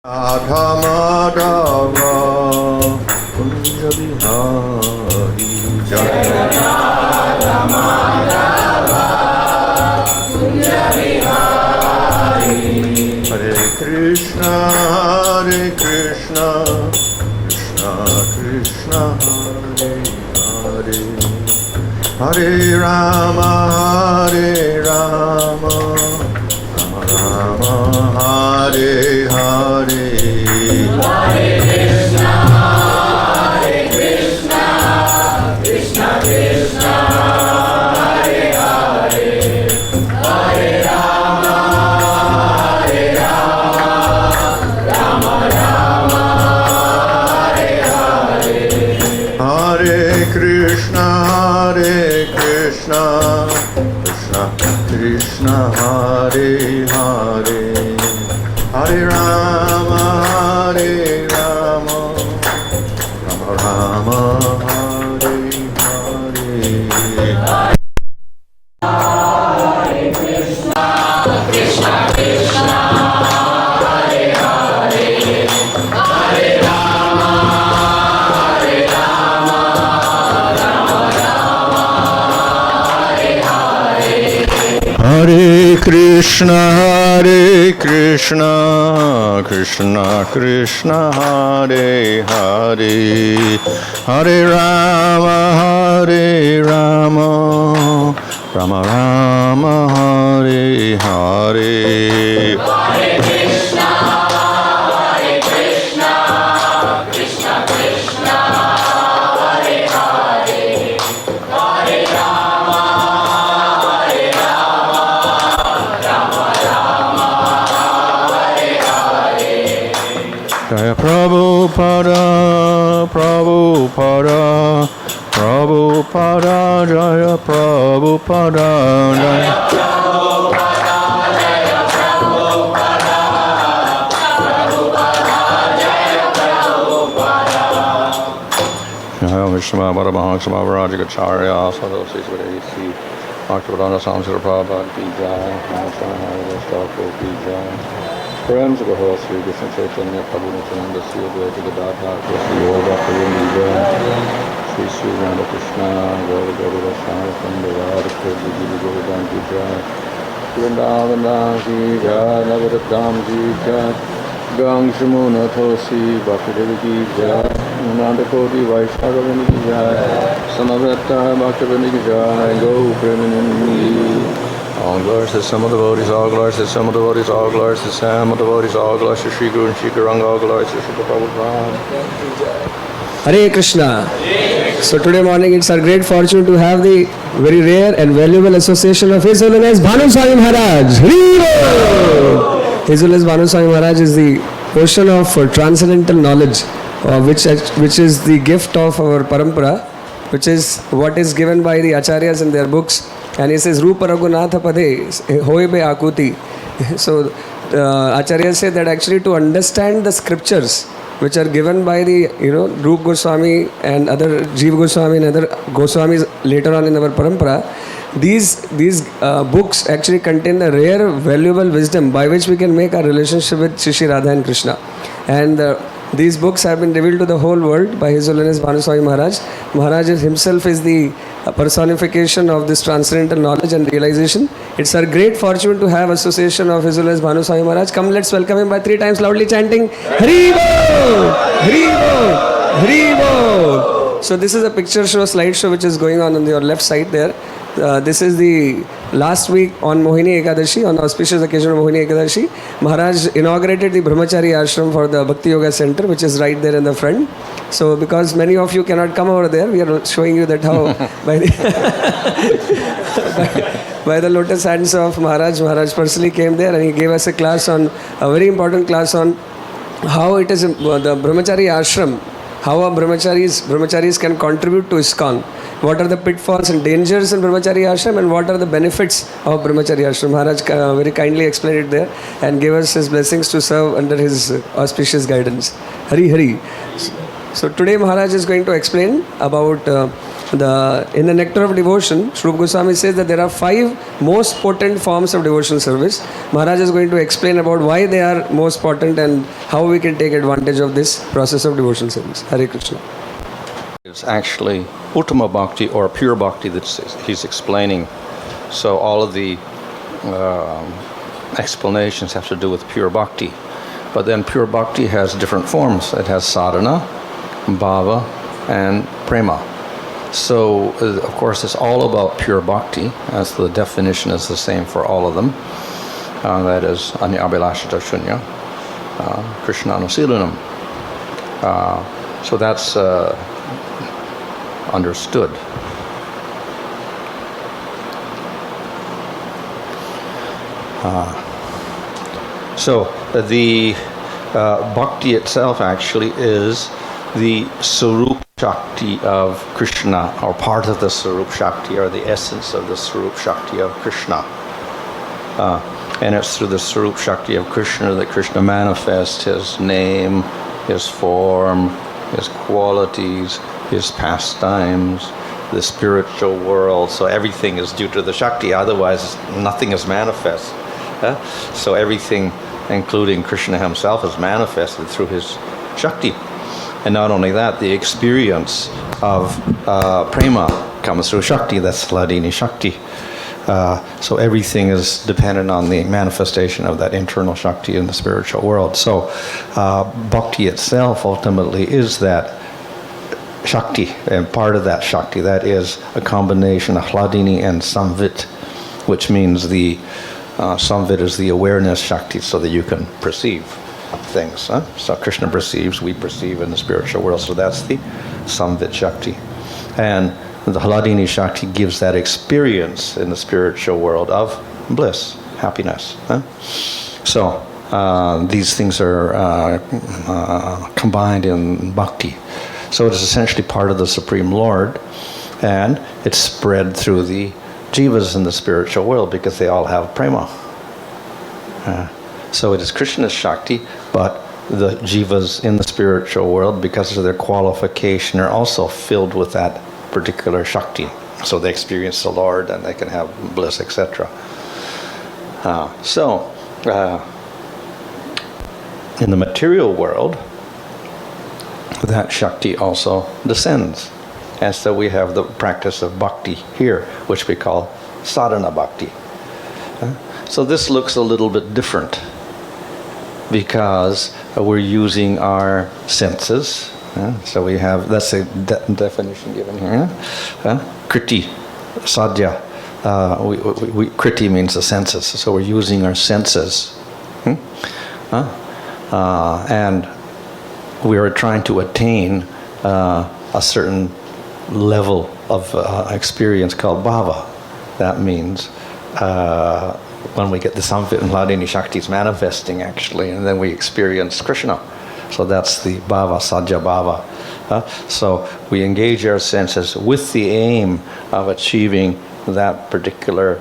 Radha Madhava Kunja Bihari Jai Radha Madhava Kunja Bihari Hare Krishna Krishna Krishna Hare Hare Hare Rama Rama Rama Hare Hare Hare Krishna Krishna Krishna Hare Hare Hare Rama Rama Rama Hare Hare Hare Krishna Krishna Krishna Hare Hare Hare Rama Rama Rama Hare Hare Hare Krishna Krishna Krishna Hare Hare Hare Rama Rama Rama Hare Hare Hare Krishna Krishna Krishna Hare Hare Hare Rama Rama Rama Hare Hare Hare Krishna Krishna Krishna Hare Hare Hare Rama Jaya Prabhupada, Prabhupada, Prabhupada, Jaya Prabhupada, Jaya Prabhupada, Jaya Prabhupada, Prabhupada, Jaya Prabhupada. Jaya Vishma Paramahansa Maharajagacharya, Sadhusi Swadesi, Bhaktivedanta Samsara Prabhupada Ki Jai, Mahasana Sthako Ki Jai. प्रेम से कहो श्री कृष्ण चैतन्य प्रभु नित्यानंद श्री अद्वैत गदाधर श्री श्री श्री रामकृष्ण गौर गौर सारखंड गोवर्धन की जय वृंदावन की जय नवरत्नाम की जय गंगमुनथोसी भक्तदेव की जय नंद कोटि वैष्णव की जय समवेत भक्तवृंद की जय गौ प्रेमिनी all glories to some of the devotees, all glories to some of the devotees, all glories to some of the devotees, all glories to Shri Guru and Shri Garanga, all glories to Shri Prabhupada. Hare Krishna. So today morning it's our great fortune to have the very rare and valuable association of His Holiness Bhanu Swami Maharaj. His Holiness Bhanu Swami Maharaj is the ocean of transcendental knowledge, which is the gift of our parampara, which is what is given by the acharyas in their books. And he says, Rupa Raghunatha Pade Hoy Be Akuti. So, acharyas say that actually to understand the scriptures which are given by the, Rupa Goswami and other Jiva Goswami and other Goswamis later on in our parampara, these books actually contain the rare, valuable wisdom by which we can make our relationship with Shri Radha and Krishna. And these books have been revealed to the whole world by His Holiness Bhanu Swami Maharaj. Maharaj himself is the personification of this transcendental knowledge and realization. It's our great fortune to have association of His Holiness Bhanu Swami Maharaj. Come, let's welcome him by 3 times loudly chanting Hari Bol! Hari Bol! Hari Bol! So this is a picture show, slideshow which is going on your left side there. This is the last week on Mohini Ekadashi, on the auspicious occasion of Mohini Ekadashi. Maharaj inaugurated the Brahmachari Ashram for the Bhakti Yoga Center, which is right there in the front. So because many of you cannot come over there, we are showing you that how by the lotus hands of Maharaj personally came there and he gave us a very important class on how it is the Brahmachari Ashram, how a brahmacharis can contribute to ISKCON. What are the pitfalls and dangers in Brahmachari Ashram and what are the benefits of Brahmachari Ashram. Maharaj very kindly explained it there and gave us his blessings to serve under his auspicious guidance. Hari Hari. So today Maharaj is going to explain about in the Nectar of Devotion, Srupa Goswami says that there are 5 most potent forms of devotional service. Maharaj is going to explain about why they are most potent and how we can take advantage of this process of devotional service. Hare Krishna. It's actually Uttama Bhakti or pure Bhakti that he's explaining. So all of the explanations have to do with pure Bhakti. But then pure Bhakti has different forms. It has sadhana, bhava, and prema. So, of course, it's all about pure Bhakti, as the definition is the same for all of them. That is Anya Abhilashita Shunya, Krishna Anusilanam. So that's understood. So the Bhakti itself actually is the Sarup Shakti of Krishna, or part of the Sarup Shakti, or the essence of the Sarup Shakti of Krishna. And it's through the Sarup Shakti of Krishna that Krishna manifests his name, his form, his qualities, his pastimes, the spiritual world. So everything is due to the Shakti, otherwise nothing is manifest. So everything, including Krishna himself, is manifested through his Shakti. And not only that, the experience of prema comes through Shakti, that's Hladini Shakti. So everything is dependent on the manifestation of that internal Shakti in the spiritual world. So Bhakti itself ultimately is that Shakti, and part of that Shakti, that is a combination of Hladini and Samvit, which means the Samvit is the awareness Shakti, so that you can perceive things. So Krishna perceives, we perceive in the spiritual world, so that's the Samvit Shakti. And the Hladini Shakti gives that experience in the spiritual world of bliss, happiness. So these things are combined in Bhakti. So it is essentially part of the Supreme Lord, and it's spread through the jivas in the spiritual world because they all have prema. So it is Krishna's Shakti, but the jivas in the spiritual world, because of their qualification, are also filled with that particular Shakti. So they experience the Lord and they can have bliss, etc. In the material world, that Shakti also descends. And so we have the practice of Bhakti here, which we call sadhana Bhakti. So this looks a little bit different because we're using our senses. So we have, that's a definition given here. Kriti, sadhya. Kriti means the senses. So we're using our senses. And we are trying to attain a certain level of experience called bhava. That means when we get the Samvit and Hladini Shaktis manifesting, actually, and then we experience Krishna. So that's the bhava, sadhya bhava. So we engage our senses with the aim of achieving that particular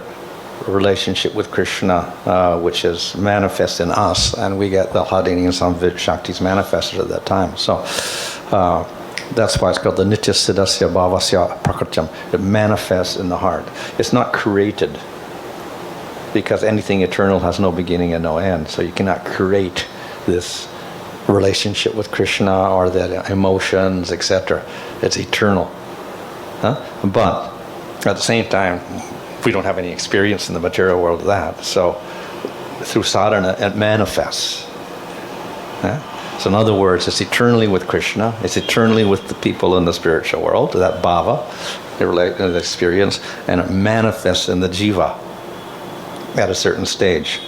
relationship with Krishna, which is manifest in us, and we get the Hladini and Samvit Shaktis manifested at that time. So that's why it's called the Nitya Siddhasya Bhavasya Prakrityam. It manifests in the heart. It's not created, because anything eternal has no beginning and no end. So you cannot create this relationship with Krishna or the emotions, etc. It's eternal. But at the same time, we don't have any experience in the material world of that. So through sadhana, it manifests. So in other words, it's eternally with Krishna. It's eternally with the people in the spiritual world, that bhava, the experience, and it manifests in the jiva at a certain stage.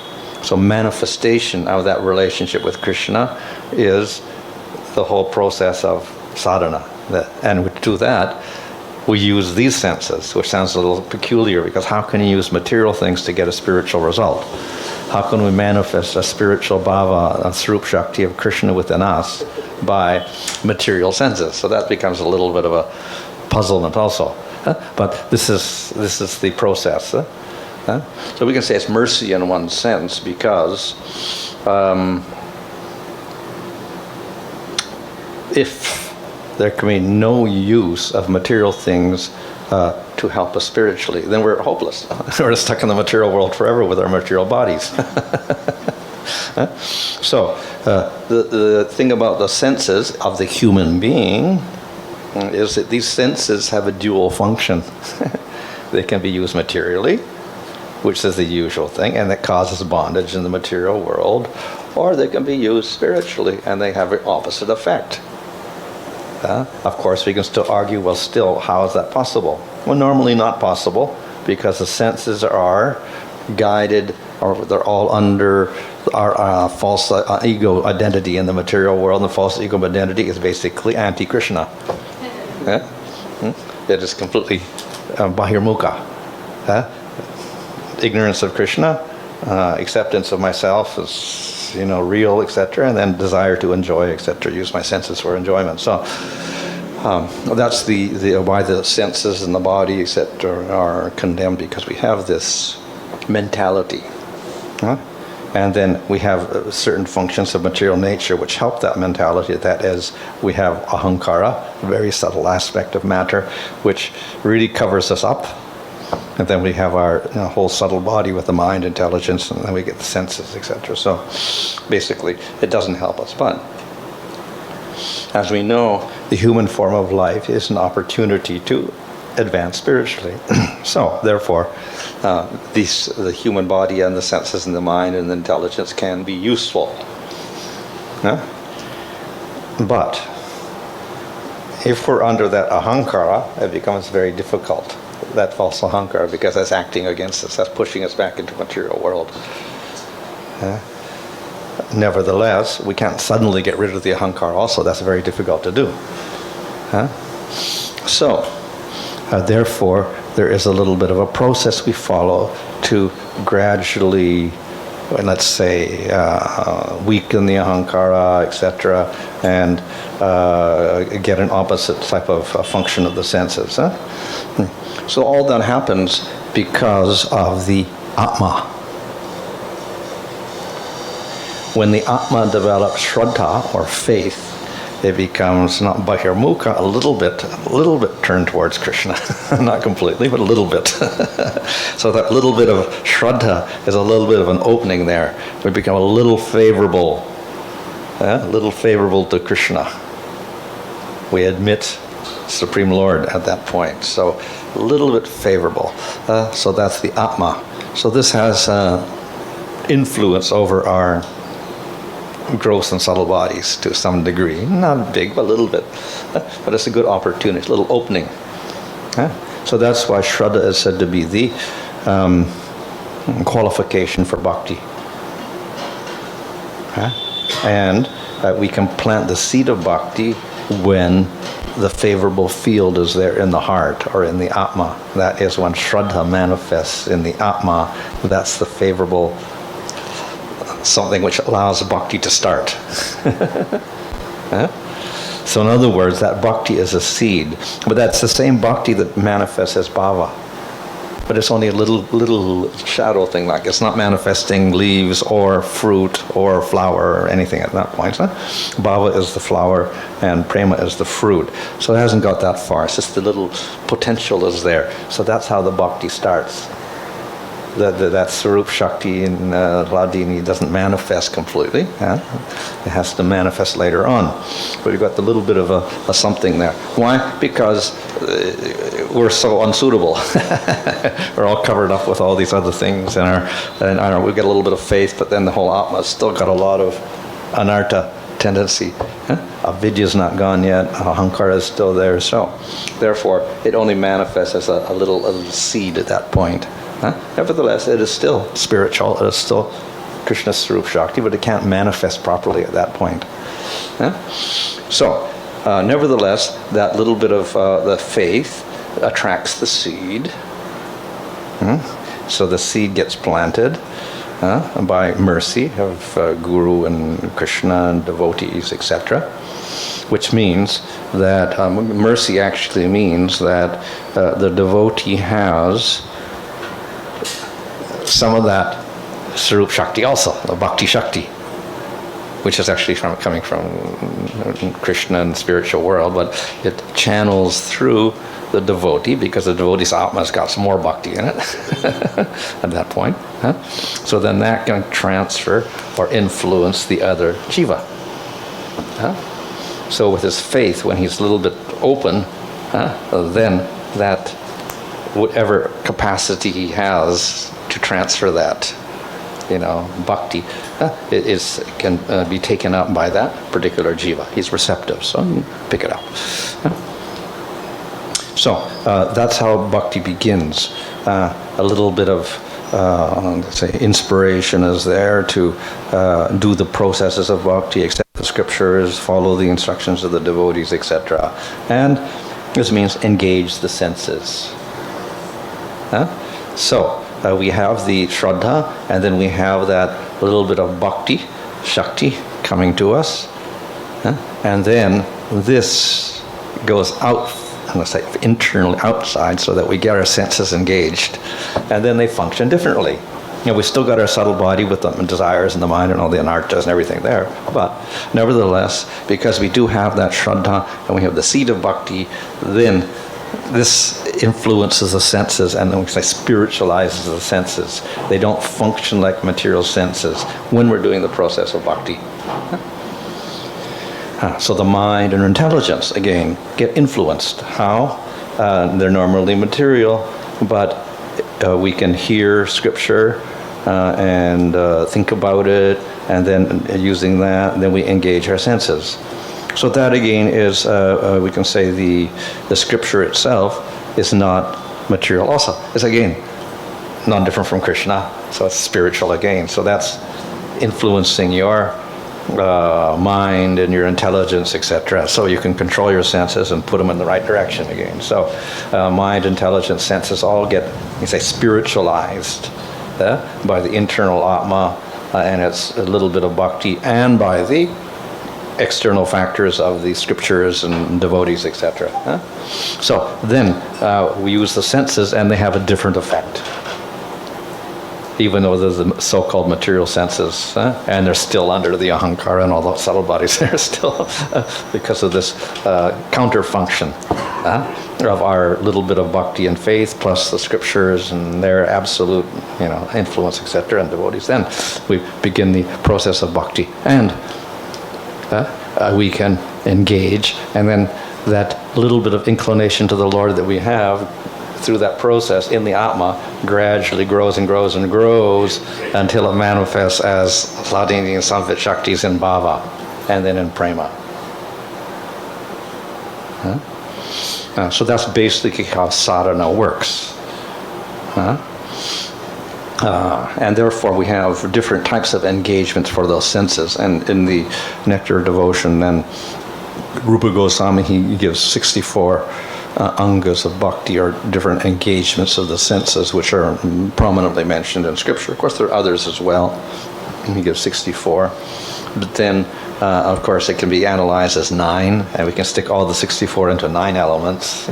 So manifestation of that relationship with Krishna is the whole process of sadhana. And to do that, we use these senses, which sounds a little peculiar, because how can you use material things to get a spiritual result? How can we manifest a spiritual bhava, a Sarup Shakti of Krishna within us by material senses? So that becomes a little bit of a puzzlement also. But this is the process. So we can say it's mercy in one sense, because if there can be no use of material things to help us spiritually. Then we're hopeless. We're stuck in the material world forever with our material bodies. So the thing about the senses of the human being is that these senses have a dual function. They can be used materially, which is the usual thing, and that causes bondage in the material world, or they can be used spiritually, and they have an opposite effect. Of course, we can still argue, well, still, how is that possible? Well, normally not possible, because the senses are guided, or they're all under our false ego identity in the material world, and the false ego identity is basically anti-Krishna. It is completely bahirmukha. Ignorance of Krishna, acceptance of myself as real, etc., and then desire to enjoy, etc., use my senses for enjoyment. So that's the why the senses and the body, etc., are condemned, because we have this mentality. And then we have certain functions of material nature which help that mentality. That is, we have ahankara, a very subtle aspect of matter, which really covers us up. And then we have our whole subtle body with the mind, intelligence, and then we get the senses, etc. So basically, it doesn't help us. But as we know, the human form of life is an opportunity to advance spiritually. So therefore, the human body and the senses and the mind and the intelligence can be useful. But if we're under that ahankara, it becomes very difficult. That false ahankara, because that's acting against us, that's pushing us back into the material world. Nevertheless, we can't suddenly get rid of the ahankara also. That's very difficult to do. So, therefore, there is a little bit of a process we follow to gradually, let's say, weaken the ahankara, etc., and get an opposite type of function of the senses. So all that happens because of the Atma. When the Atma develops Shraddha, or faith, it becomes not bahirmukha, a little bit turned towards Krishna. Not completely, but a little bit. So that little bit of Shraddha is a little bit of an opening there. We become a little favorable to Krishna. We admit Supreme Lord at that point. So a little bit favorable. So that's the Atma. So this has influence over our gross and subtle bodies to some degree. Not big, but a little bit. But it's a good opportunity, a little opening. So that's why Shraddha is said to be the qualification for Bhakti. And we can plant the seed of Bhakti when the favorable field is there in the heart, or in the Atma. That is when Shraddha manifests in the Atma. That's the favorable, something which allows Bhakti to start. So in other words, that Bhakti is a seed. But that's the same Bhakti that manifests as Bhava. But it's only a little shadow thing, like it's not manifesting leaves or fruit or flower or anything at that point. Bhava is the flower and prema is the fruit. So it hasn't got that far. It's just the little potential is there. So that's how the bhakti starts. That Sarup Shakti in Hladini doesn't manifest completely. It has to manifest later on. But you've got the little bit of a something there. Why? Because we're so unsuitable. We're all covered up with all these other things, and we've got a little bit of faith, but then the whole Atma's still got a lot of anartha tendency. Avidya's not gone yet. Ahankara is still there. So, therefore, it only manifests as a little seed at that point. Nevertheless, it is still spiritual. It is still Krishna's Sarup Shakti, but it can't manifest properly at that point. So, nevertheless, that little bit of the faith attracts the seed. So the seed gets planted by mercy of Guru and Krishna and devotees, etc. Which means that mercy actually means that the devotee has some of that Sarup Shakti also, the Bhakti Shakti, which is actually coming from Krishna and the spiritual world, but it channels through the devotee because the devotee's atma's got some more bhakti in it at that point. So then that can transfer or influence the other jiva. So with his faith, when he's a little bit open, then that whatever capacity he has to transfer that, bhakti, can be taken up by that particular jiva. He's receptive, so you pick it up. So that's how bhakti begins. A little bit of, let's say, inspiration is there to do the processes of bhakti, accept the scriptures, follow the instructions of the devotees, etc. And this means engage the senses. So we have the shraddha, and then we have that little bit of bhakti, shakti, coming to us. And then this goes out, let's say internally, outside, so that we get our senses engaged. And then they function differently. We still got our subtle body with the desires and the mind and all the anartas and everything there. But nevertheless, because we do have that shraddha and we have the seed of bhakti, then this influences the senses, and then we say spiritualizes the senses. They don't function like material senses when we're doing the process of bhakti. So the mind and intelligence, again, get influenced. How? They're normally material, but we can hear scripture and think about it, and then using that, then we engage our senses. So that again is, we can say the scripture itself is not material also. It's again, non-different from Krishna, so it's spiritual again. So that's influencing your mind and your intelligence, etc. So you can control your senses and put them in the right direction again. So mind, intelligence, senses all get, you say, spiritualized by the internal atma, and it's a little bit of bhakti, and by the external factors of the scriptures and devotees, etc. So then we use the senses, and they have a different effect. Even though there's the so-called material senses, and they're still under the ahankara and all those subtle bodies, they're still because of this counter-function of our little bit of bhakti and faith, plus the scriptures and their absolute, influence, etc., and devotees. Then we begin the process of bhakti, and we can engage, and then that little bit of inclination to the Lord that we have through that process in the Atma gradually grows and grows and grows until it manifests as Hladini and Samvit Shaktis in Bhava and then in Prema. So that's basically how sadhana works. And therefore we have different types of engagements for those senses. And in the Nectar of Devotion, then Rupa Goswami, he gives 64 Angas of Bhakti, or different engagements of the senses, which are prominently mentioned in Scripture. Of course, there are others as well. He gives 64. But then, of course, it can be analyzed as 9, and we can stick all the 64 into 9 elements.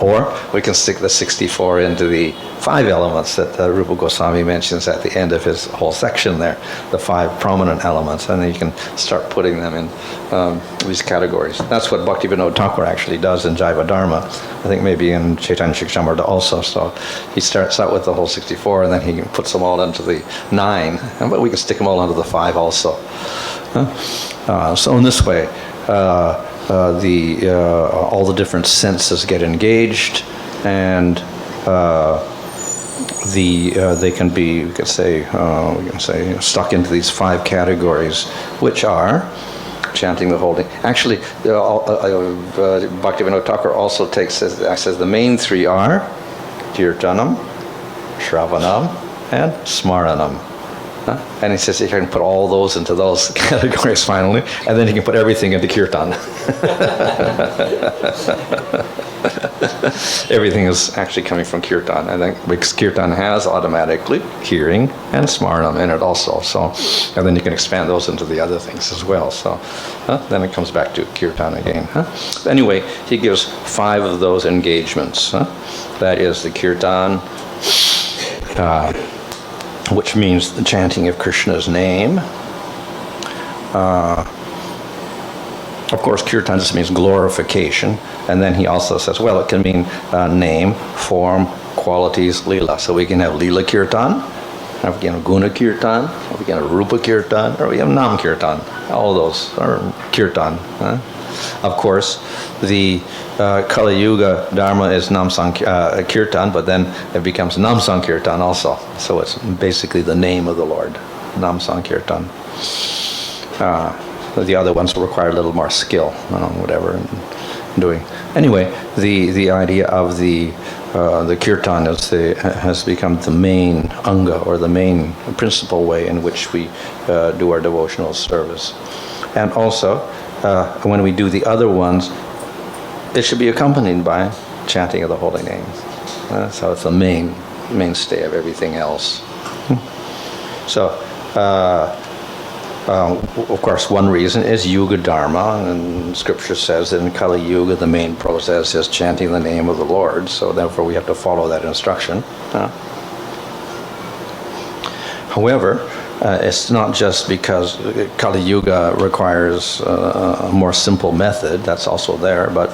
Or we can stick the 64 into the 5 elements that Rupa Goswami mentions at the end of his whole section there, the 5 prominent elements, and then you can start putting them in these categories. That's what Bhaktivinoda Thakur actually does in Jaiva Dharma. I think maybe in Chaitanya Shikshamrita also. So he starts out with the whole 64, and then he puts them all into the 9, but we can stick them all into the 5 also. So in this way, all the different senses get engaged, and they can be, we can say, stuck into these 5 categories, which are chanting the holy. Actually, Bhaktivinoda Thakur also says the main 3 are Kirtanam, Shravanam, and Smaranam. And he says you can put all those into those categories finally, and then you can put everything into Kirtan. Everything is actually coming from Kirtan, and then because Kirtan has automatically hearing and Smaranam in it also. So, and then you can expand those into the other things as well. So, then it comes back to Kirtan again. Anyway, he gives 5 of those engagements. That is the Kirtan, which means the chanting of Krishna's name, Of course, kirtan just means glorification. And then he also says, well, it can mean name, form, qualities, lila. So we can have lila kirtan, or we can have guna kirtan, or we can have rupa kirtan, or we have nam kirtan. All those are kirtan. Of course, the Kali Yuga Dharma is nam kirtan, but then it becomes nam sankirtan also. So it's basically the name of the Lord, nam sankirtan. The other ones require a little more skill, whatever, in doing. Anyway, the idea of the kirtan has become the main anga, or the main principal way in which we do our devotional service. And also, when we do the other ones, it should be accompanied by chanting of the holy name. So it's the mainstay of everything else. So, of course, one reason is Yuga Dharma, and Scripture says that in Kali Yuga the main process is chanting the name of the Lord, so therefore we have to follow that instruction. However, it's not just because Kali Yuga requires a more simple method, that's also there, but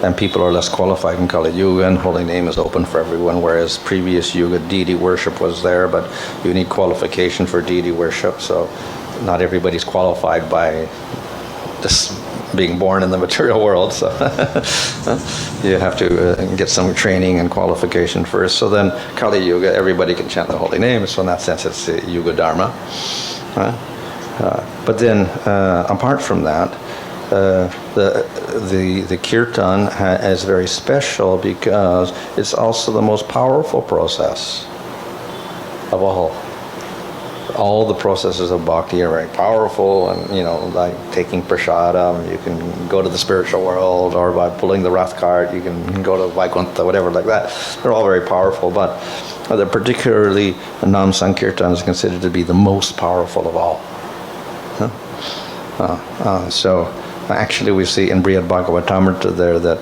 and people are less qualified in Kali Yuga, and holy name is open for everyone, whereas previous Yuga deity worship was there, but you need qualification for deity worship, so not everybody's qualified by just being born in the material world, so you have to get some training and qualification first. So then Kali Yuga, everybody can chant the holy name, so in that sense it's the Yuga Dharma. But then apart from that, the kirtan is very special because it's also the most powerful process of all. All the processes of bhakti are very powerful, and like taking prasadam, you can go to the spiritual world, or by pulling the rath cart, you can go to Vaikuntha, whatever like that. They're all very powerful, but particularly Nam Sankirtan is considered to be the most powerful of all. So actually we see in Brihad Bhagavatamrita there that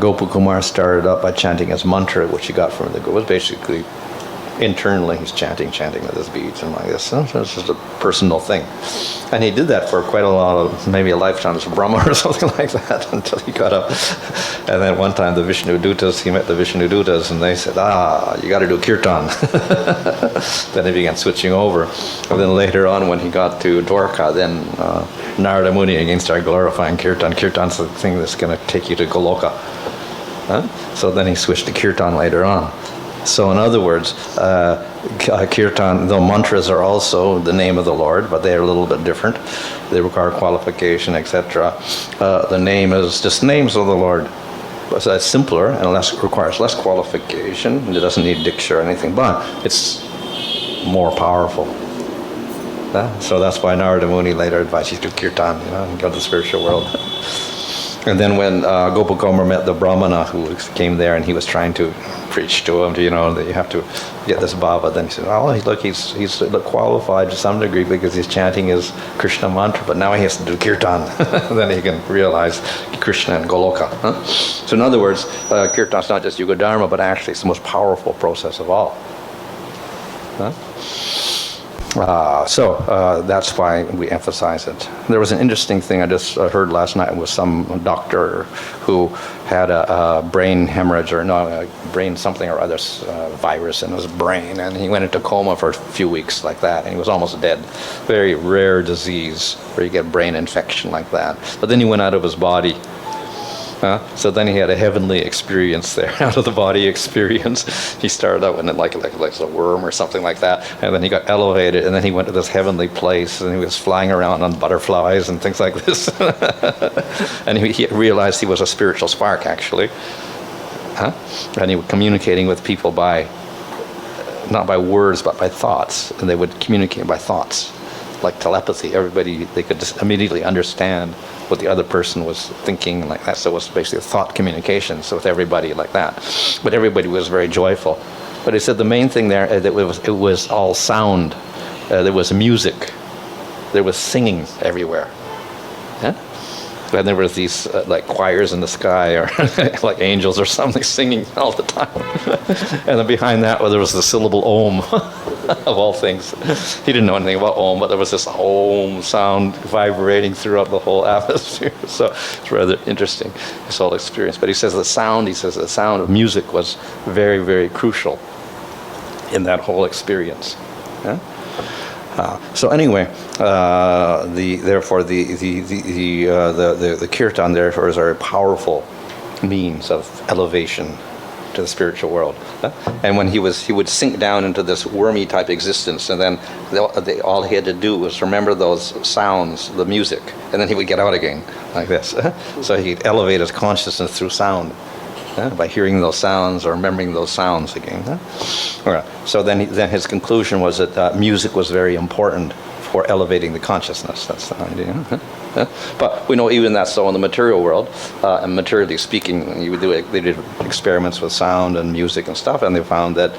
Gopakumar started up by chanting his mantra, which he got from the Guru. It was basically internally he's chanting with his beads and like this. So it's just a personal thing. And he did that for quite a lot of, maybe a lifetime as a Brahma or something like that, until he got up. And then one time he met the Vishnu Dutas, and they said, you got to do kirtan. Then he began switching over. And then later on when he got to Dwarka, then Narada Muni again started glorifying kirtan. Kirtan's the thing that's going to take you to Goloka. So then he switched to kirtan later on. So in other words, kirtan, though mantras are also the name of the Lord, but they are a little bit different. They require qualification, etc. The name is just names of the Lord. So it's simpler and requires less qualification. It doesn't need diksha or anything, but it's more powerful. So that's why Narada Muni later advised you to do kirtan, and go to the spiritual world. And then when Gopakumar met the Brahmana who came there, and he was trying to preach to him, that you have to get this bhava, then he said, look, he's qualified to some degree because he's chanting his Krishna mantra, but now he has to do kirtan. Then he can realize Krishna and Goloka. So in other words, kirtan is not just Yuga Dharma, but actually it's the most powerful process of all. So that's why we emphasize it. There was an interesting thing I just heard last night with some doctor who had a brain hemorrhage, or a brain something or other virus in his brain, and he went into coma for a few weeks like that, and he was almost dead. Very rare disease where you get brain infection like that. But then he went out of his body. So then he had a heavenly experience there, out of the body experience. He started out in like a worm or something like that, and then he got elevated, and then he went to this heavenly place, and he was flying around on butterflies and things like this. And he realized he was a spiritual spark, actually. And he was communicating with people not by words, but by thoughts, and they would communicate by thoughts, like telepathy. They could just immediately understand what the other person was thinking, like that. So it was basically a thought communication, so with everybody like that. But everybody was very joyful. But he said the main thing there, that it was all sound. There was music. There was singing everywhere. and there were these like choirs in the sky, or like angels or something singing all the time. And then behind that, there was the syllable Om, of all things. He didn't know anything about Om, but there was this Om sound vibrating throughout the whole atmosphere. So it's rather interesting, this whole experience. But he says the sound of music was very, very crucial in that whole experience. Yeah? So anyway, therefore the kirtan therefore is a very powerful means of elevation to the spiritual world. And when he would sink down into this wormy type existence, and then all he had to do was remember those sounds, the music, and then he would get out again like this. So he'd elevate his consciousness through sound. By hearing those sounds or remembering those sounds again. So then his conclusion was that music was very important for elevating the consciousness. That's the idea. But we know even that's so in the material world. And materially speaking, they did experiments with sound and music and stuff, and they found that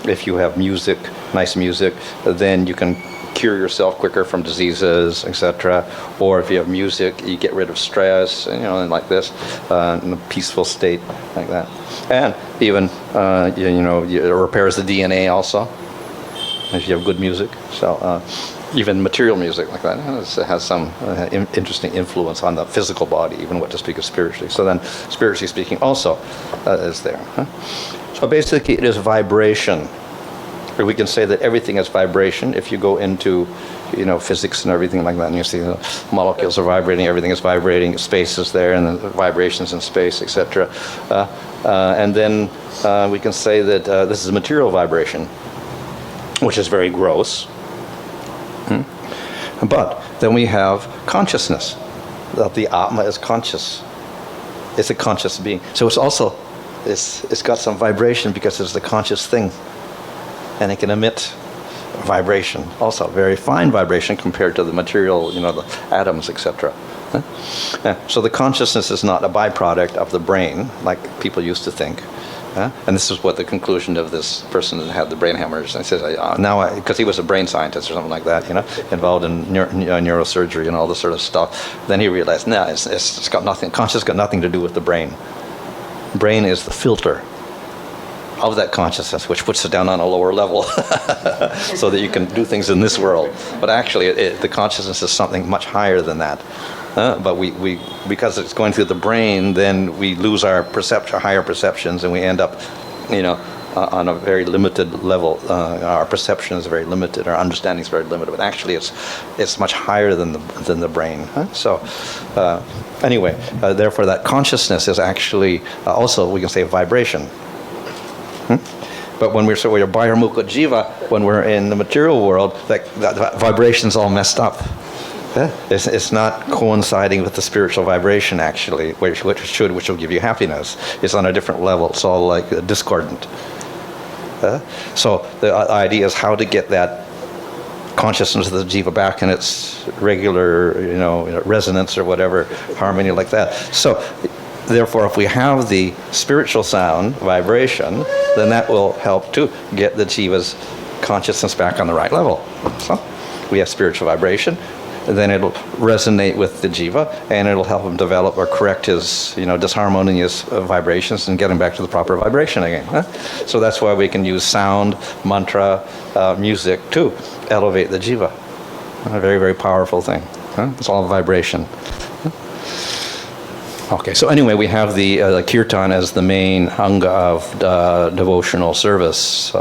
if you have music, nice music, then you can cure yourself quicker from diseases, etc. Or if you have music, you get rid of stress, and like this, in a peaceful state like that. And even, it repairs the DNA also, if you have good music. So even material music like that has some interesting influence on the physical body, even what to speak of spiritually. So then, spiritually speaking, also is there. So basically, it is vibration. Or we can say that everything is vibration. If you go into, physics and everything like that, and you see the molecules are vibrating, everything is vibrating, space is there, and the vibrations in space, etc. And then we can say that this is material vibration, which is very gross. But then we have consciousness, that the Atma is conscious. It's a conscious being. So it's also, it's got some vibration because it's the conscious thing. And it can emit vibration, also very fine vibration compared to the material, the atoms, etc. So the consciousness is not a byproduct of the brain, like people used to think. And this is what the conclusion of this person that had the brain hemorrhage. And he says, because he was a brain scientist or something like that, involved in neurosurgery and all this sort of stuff. Then he realized, it's got nothing. Consciousness got nothing to do with the brain. Brain is the filter of that consciousness, which puts it down on a lower level so that you can do things in this world. But actually, the consciousness is something much higher than that. But we because it's going through the brain, then we lose our higher perceptions, and we end up, on a very limited level. Our perception is very limited, our understanding is very limited. But actually, it's much higher than the brain. So anyway, therefore, that consciousness is actually also, we can say, a vibration. But when we're Bayarmukha Jiva, when we're in the material world, that vibration's all messed up. It's not coinciding with the spiritual vibration, actually, which will give you happiness. It's on a different level. It's all like discordant. So the idea is how to get that consciousness of the jiva back in its regular, resonance or whatever, harmony like that. So therefore, if we have the spiritual sound, vibration, then that will help to get the jiva's consciousness back on the right level. So we have spiritual vibration, and then it'll resonate with the jiva, and it'll help him develop or correct his, disharmonious vibrations and get him back to the proper vibration again. So that's why we can use sound, mantra, music to elevate the jiva. A very, very powerful thing. It's all vibration. Okay, so anyway, we have the kirtan as the main anga of devotional service,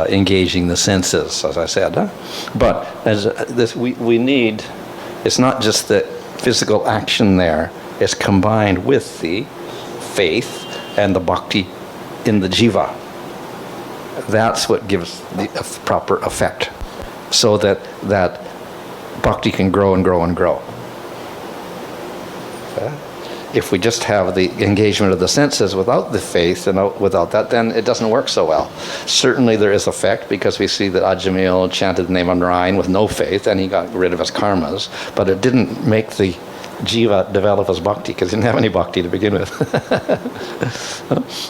engaging the senses, as I said. But as this, we need, it's not just the physical action there, it's combined with the faith and the bhakti in the jiva. That's what gives the proper effect, so that bhakti can grow and grow and grow. If we just have the engagement of the senses without the faith and without that, then it doesn't work so well. Certainly there is effect, because we see that Ajamil chanted the name of Narayan with no faith, and he got rid of his karmas, but it didn't make the jiva develop his bhakti, because he didn't have any bhakti to begin with.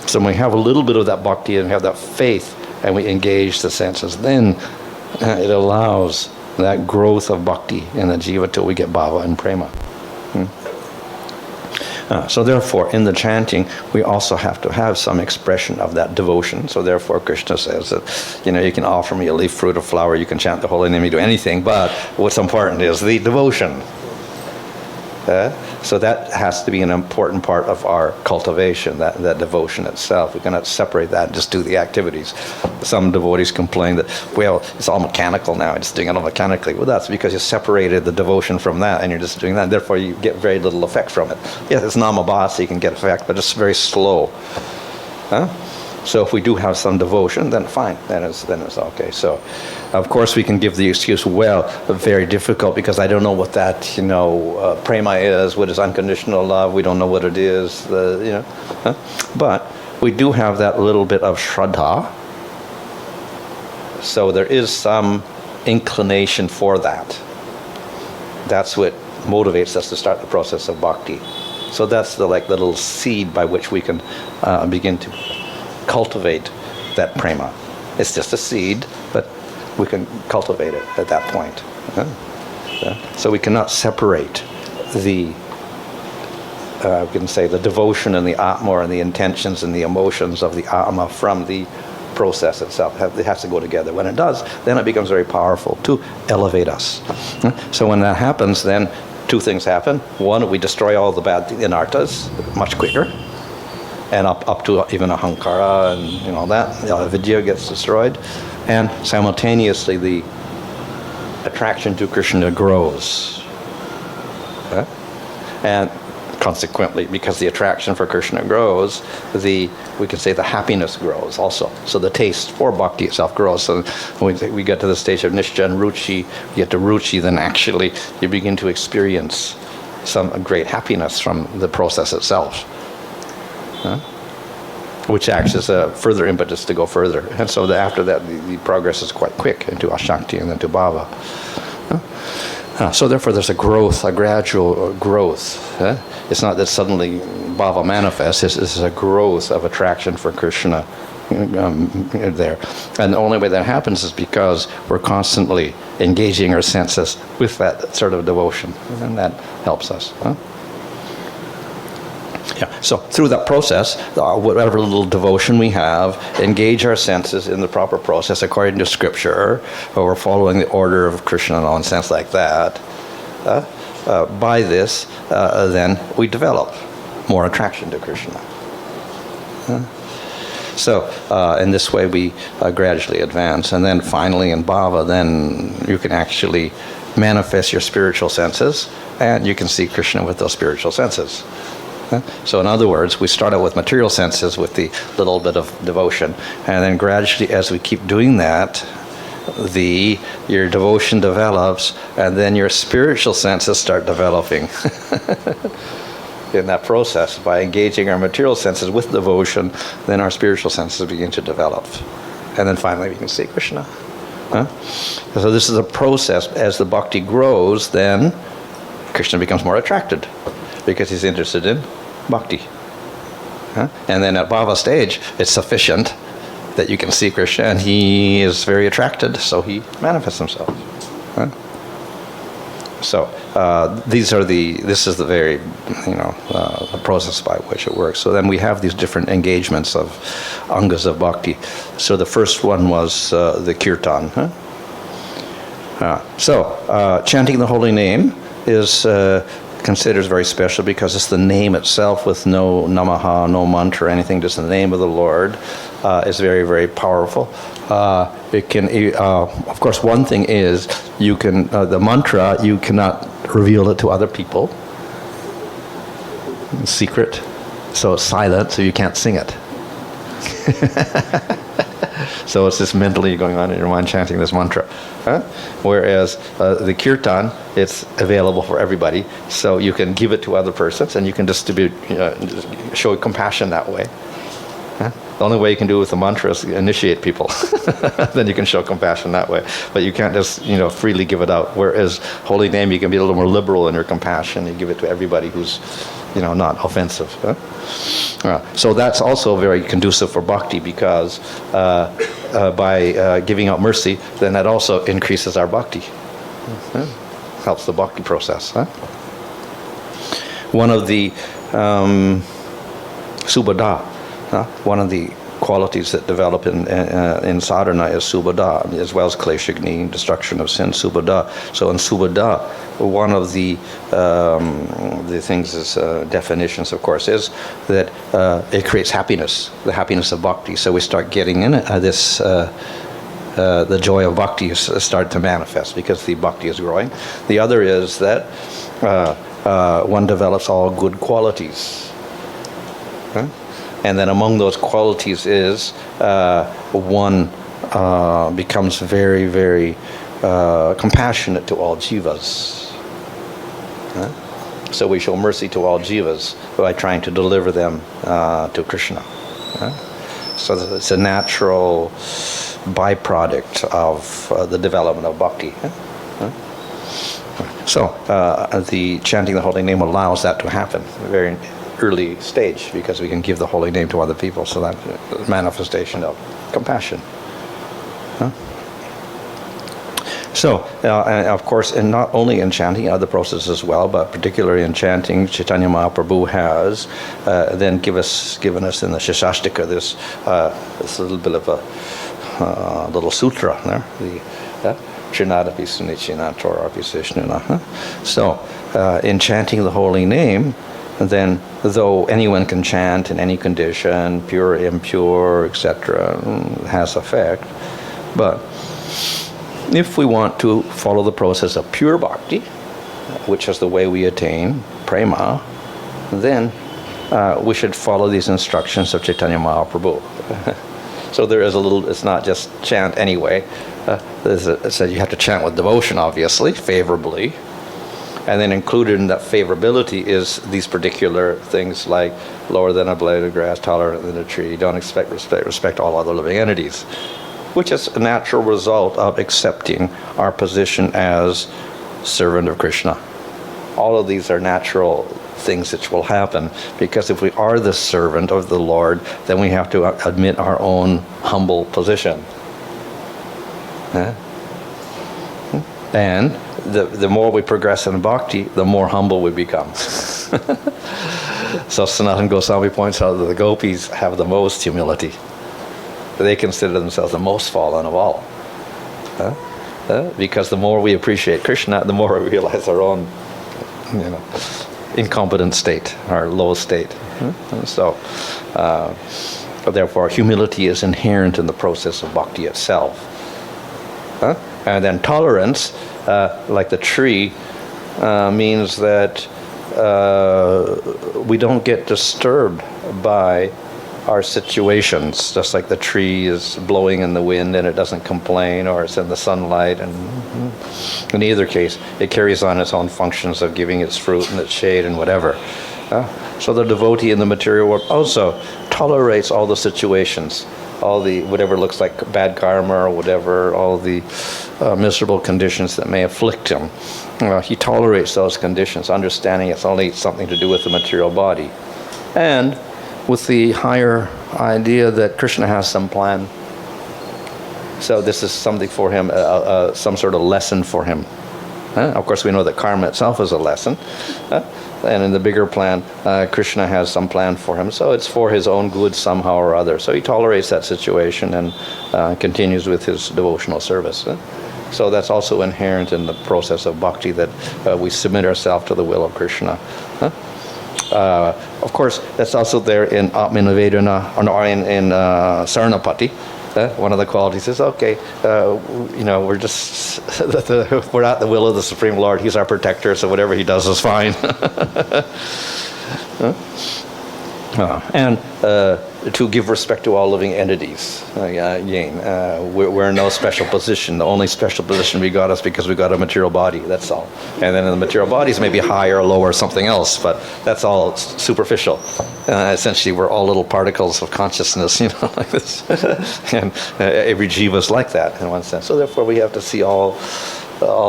So when we have a little bit of that bhakti and have that faith, and we engage the senses, then it allows that growth of bhakti in the jiva till we get bhava and prema. So therefore, in the chanting, we also have to have some expression of that devotion. So therefore, Krishna says that, you can offer me a leaf, fruit, or flower, you can chant the holy name, you do anything, but what's important is the devotion. So that has to be an important part of our cultivation, that devotion itself. We cannot separate that and just do the activities. Some devotees complain that, well, it's all mechanical now, I'm just doing it all mechanically. Well, that's because you separated the devotion from that and you're just doing that. Therefore, you get very little effect from it. Yes, it's namabhasa, you can get effect, but it's very slow. So if we do have some devotion, then fine, then it's okay. So, of course, we can give the excuse, well, very difficult because I don't know what that, prema is, what is unconditional love, we don't know what it is, But we do have that little bit of shraddha. So there is some inclination for that. That's what motivates us to start the process of bhakti. So that's the little seed by which we can begin to cultivate that prema. It's just a seed, but we can cultivate it at that point. So we cannot separate the devotion and the atma and the intentions and the emotions of the atma from the process itself. It has to go together. When it does, then it becomes very powerful to elevate us. So when that happens, then two things happen. One, we destroy all the bad anarthas much quicker. And up to even ahankara and all that, avidya gets destroyed, and simultaneously the attraction to Krishna grows, and consequently, because the attraction for Krishna grows, we can say the happiness grows also. So the taste for bhakti itself grows. So when we get to the stage of nishcha and ruchi, you get to ruchi, then actually you begin to experience some great happiness from the process itself. Which acts as a further impetus to go further. And so after that, the progress is quite quick into ashakti and then to bhava. So therefore, there's a gradual growth. It's not that suddenly bhava manifests. It's a growth of attraction for Krishna there. And the only way that happens is because we're constantly engaging our senses with that sort of devotion. And that helps us. So through that process, whatever little devotion we have, engage our senses in the proper process according to scripture, or we're following the order of Krishna and all in sense like that. By this, then we develop more attraction to Krishna. So in this way we gradually advance. And then finally in bhava, then you can actually manifest your spiritual senses, and you can see Krishna with those spiritual senses. So in other words, we start out with material senses with the little bit of devotion, and then gradually as we keep doing that, your devotion develops, and then your spiritual senses start developing. In that process, by engaging our material senses with devotion, then our spiritual senses begin to develop. And then finally we can see Krishna. So this is a process. As the bhakti grows, then Krishna becomes more attracted, because he's interested in bhakti. And then at bhava stage, it's sufficient that you can see Krishna, and he is very attracted, so he manifests himself. So this is the very, the process by which it works. So then we have these different engagements of Angas of bhakti. So the first one was the Kirtan. So chanting the holy name is considered very special because it's the name itself with no namaha, no mantra, anything, just the name of the Lord is very, very powerful. It can, of course, one thing is you can, the mantra, you cannot reveal it to other people. It's secret. So it's silent, so you can't sing it. So it's just mentally going on in your mind chanting this mantra. Whereas the kirtan, it's available for everybody, so you can give it to other persons and you can distribute, show compassion that way. The only way you can do it with the mantra is initiate people. Then you can show compassion that way. But you can't just, freely give it out. Whereas holy name, you can be a little more liberal in your compassion. You give it to everybody who's, not offensive. So that's also very conducive for bhakti because by giving out mercy, then that also increases our bhakti. Helps the bhakti process. One of the subhada. One of the qualities that develop in sadhana is subhada, as well as kleshagni, destruction of sin, subhada. So in subhada, one of the things is definitions, of course, is that it creates happiness, the happiness of bhakti. So we start getting in this. The joy of bhakti start to manifest because the bhakti is growing. The other is that one develops all good qualities. And then among those qualities is one becomes very, very compassionate to all jivas. So we show mercy to all jivas by trying to deliver them to Krishna. So it's a natural byproduct of the development of bhakti. So the chanting the holy name allows that to happen at a very early stage, because we can give the holy name to other people. So that's a manifestation of compassion. So, and of course, and not only in chanting, other processes as well, but particularly in chanting, Chaitanya Mahaprabhu has then given us in the Shashastika this little bit of a little sutra there, the Chinadapi Sunichina Torapi Sishnuna. So, in chanting the holy name, then though anyone can chant in any condition, pure, impure, etc., has effect, but if we want to follow the process of pure bhakti, which is the way we attain prema, then we should follow these instructions of Chaitanya Mahaprabhu. So there is a little, it's not just chant anyway. It says you have to chant with devotion, obviously, favorably. And then included in that favorability is these particular things like lower than a blade of grass, tolerant than a tree, don't respect all other living entities, which is a natural result of accepting our position as servant of Krishna. All of these are natural things which will happen, because if we are the servant of the Lord, then we have to admit our own humble position. And the more we progress in bhakti, the more humble we become. So Sanatana Goswami points out that the gopis have the most humility. They consider themselves the most fallen of all. Because the more we appreciate Krishna, the more we realize our own incompetent state, our low state. So therefore humility is inherent in the process of bhakti itself. And then tolerance, like the tree, means that we don't get disturbed by our situations, just like the tree is blowing in the wind and it doesn't complain, or it's in the sunlight, and in either case it carries on its own functions of giving its fruit and its shade and whatever. So the devotee in the material world also tolerates all the situations, all the whatever looks like bad karma or whatever, all the miserable conditions that may afflict him. He tolerates those conditions, understanding it's only something to do with the material body, and with the higher idea that Krishna has some plan. So this is something for him, some sort of lesson for him. Of course, we know that karma itself is a lesson. And in the bigger plan, Krishna has some plan for him. So it's for his own good somehow or other. So he tolerates that situation and continues with his devotional service. So that's also inherent in the process of bhakti, that we submit ourselves to the will of Krishna. Of course, that's also there in Atmanivedana, or in Saranapati. One of the qualities is, okay, we're just, we're at the will of the Supreme Lord. He's our protector, so whatever he does is fine. And to give respect to all living entities. We're in no special position. The only special position we got is because we got a material body, that's all. And then in the material bodies maybe higher or lower or something else, but that's all superficial. Essentially we're all little particles of consciousness, like this. And every jiva is like that in one sense. So therefore we have to see all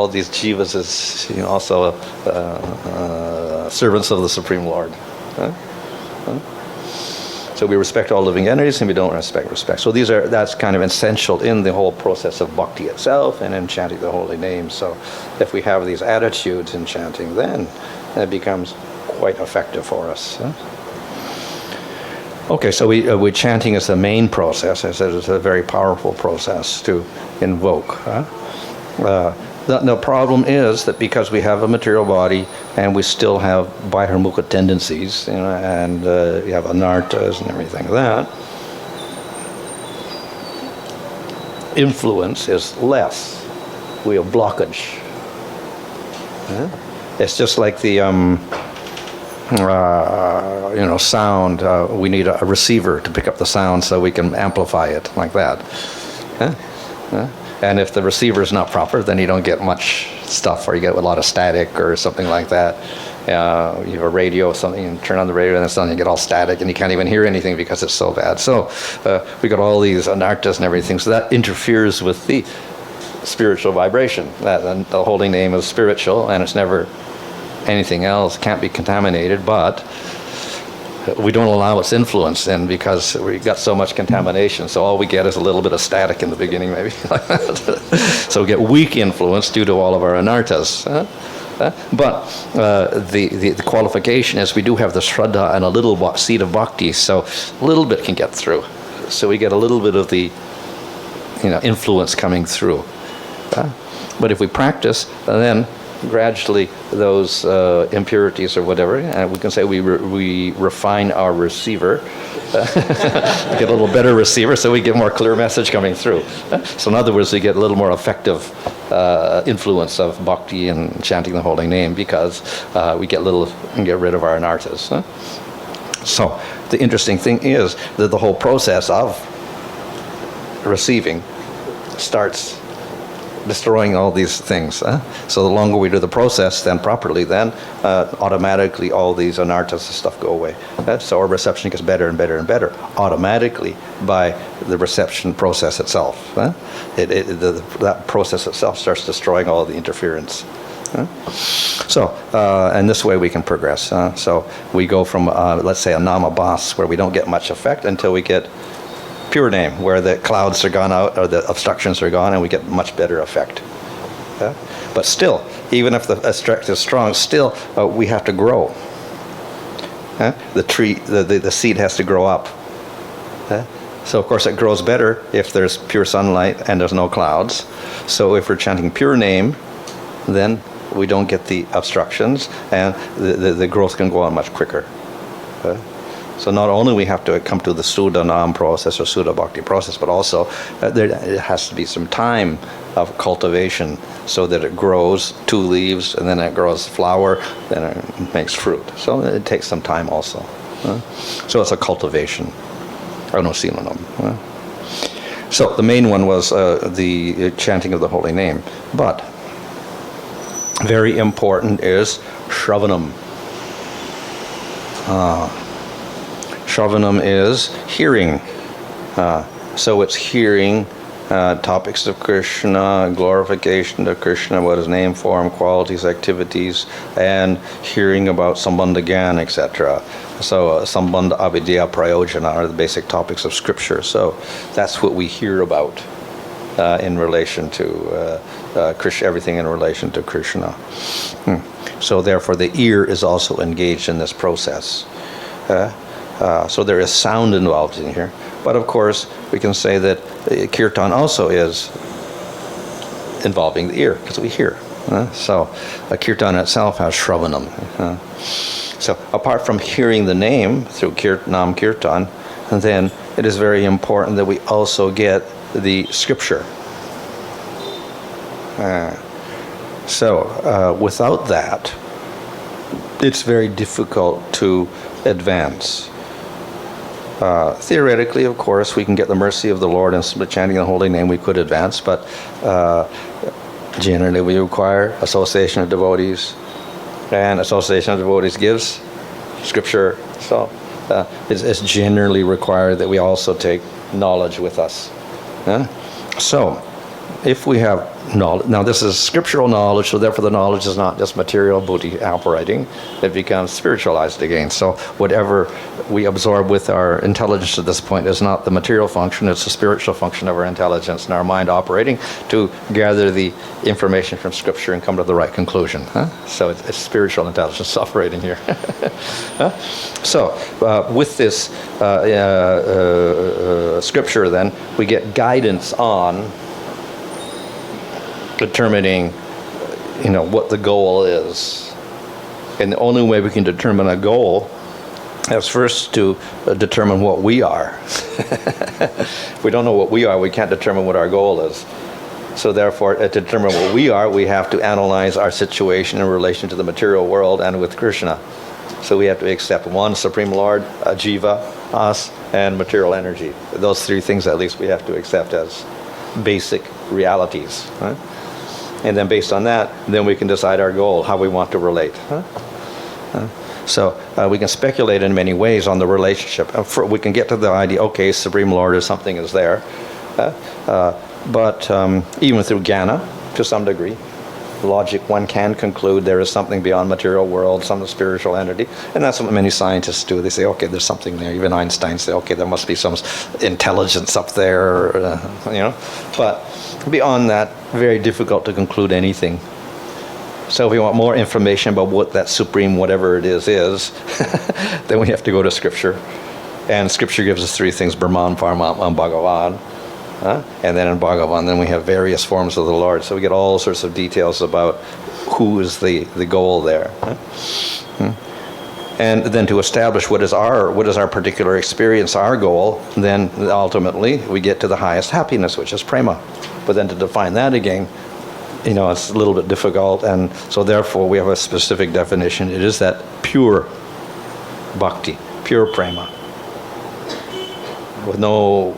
these jivas as also servants of the Supreme Lord. So we respect all living entities, and we don't respect. So that's kind of essential in the whole process of bhakti itself and in chanting the holy name. So if we have these attitudes in chanting, then it becomes quite effective for us. Okay, so we chanting is the main process. I said it's a very powerful process to invoke. The problem is that because we have a material body and we still have Baihirmukha tendencies, and you have anartas and everything like that, influence is less. We have blockage. It's just like the sound. We need a receiver to pick up the sound so we can amplify it like that. And if the receiver is not proper, then you don't get much stuff, or you get a lot of static or something like that. You have a radio or something, and turn on the radio, and then suddenly you get all static, and you can't even hear anything because it's so bad. So we got all these anartas and everything, so that interferes with the spiritual vibration. The holy name is spiritual, and it's never anything else, can't be contaminated, but we don't allow its influence in because we got so much contamination. So all we get is a little bit of static in the beginning, maybe. So we get weak influence due to all of our anartas. But the qualification is we do have the Shraddha and a little seed of Bhakti, so a little bit can get through. So we get a little bit of the influence coming through. But if we practice, then gradually those impurities or whatever, and we can say we refine our receiver, get a little better receiver, so we get more clear message coming through. So in other words, we get a little more effective influence of bhakti and chanting the holy name because we get rid of our anartas. So the interesting thing is that the whole process of receiving starts destroying all these things. So the longer we do the process then properly, then automatically all these anartas and stuff go away. So our reception gets better and better and better automatically by the reception process itself. That process itself starts destroying all the interference. And this way we can progress. So we go from, let's say, a namabhas where we don't get much effect until we get pure name, where the clouds are gone out or the obstructions are gone, and we get much better effect. But still, even if the effect is strong, still we have to grow. The tree, the seed has to grow up. So of course it grows better if there's pure sunlight and there's no clouds. So if we're chanting pure name, then we don't get the obstructions, and the growth can go on much quicker. So not only we have to come to the Suddha Nam process or Suddha Bhakti process, but also there has to be some time of cultivation so that it grows 2 leaves, and then it grows flower, then it makes fruit. So it takes some time also. So it's a cultivation. So the main one was the chanting of the holy name. But very important is Shravanam. Shravanam is hearing. So it's hearing topics of Krishna, glorification of Krishna, what his name, form, qualities, activities, and hearing about Sambandha Gyan, etc. So Sambandha Avidya Prayojana are the basic topics of Scripture. So that's what we hear about in relation to Krishna, everything in relation to Krishna. So therefore the ear is also engaged in this process. So there is sound involved in here. But of course, we can say that Kirtan also is involving the ear, because we hear. So a Kirtan itself has Shravanam. So apart from hearing the name through Nam Kirtan, then it is very important that we also get the scripture. So without that, it's very difficult to advance. Theoretically, of course, we can get the mercy of the Lord and chanting the holy name, we could advance, but generally we require association of devotees, and association of devotees gives scripture. So it's generally required that we also take knowledge with us. So if we have knowledge, now this is scriptural knowledge, so therefore the knowledge is not just material buddhi operating, it becomes spiritualized again. So whatever we absorb with our intelligence at this point is not the material function, it's the spiritual function of our intelligence and our mind operating to gather the information from scripture and come to the right conclusion. So it's spiritual intelligence operating here. So with this scripture then, we get guidance on determining, what the goal is. And the only way we can determine a goal is first to determine what we are. If we don't know what we are, we can't determine what our goal is. So therefore, to determine what we are, we have to analyze our situation in relation to the material world and with Krishna. So we have to accept one, Supreme Lord, a Jiva, us, and material energy. Those three things at least we have to accept as basic realities. Right? And then based on that, then we can decide our goal, how we want to relate. So we can speculate in many ways on the relationship. We can get to the idea, okay, Supreme Lord or something is there. But even through jnana, to some degree, logic, one can conclude there is something beyond material world, some spiritual entity. And that's what many scientists do. They say, okay, there's something there. Even Einstein said, okay, there must be some intelligence up there, But beyond that, very difficult to conclude anything. So if we want more information about what that supreme whatever it is, then we have to go to Scripture. And Scripture gives us three things, Brahman, Paramatma, and Bhagavan. And then in Bhagavan, then we have various forms of the Lord. So we get all sorts of details about who is the goal there. And then to establish what is our particular experience, our goal, then ultimately we get to the highest happiness, which is prema. But then to define that again, it's a little bit difficult, and so therefore we have a specific definition. It is that pure bhakti, pure prema, with no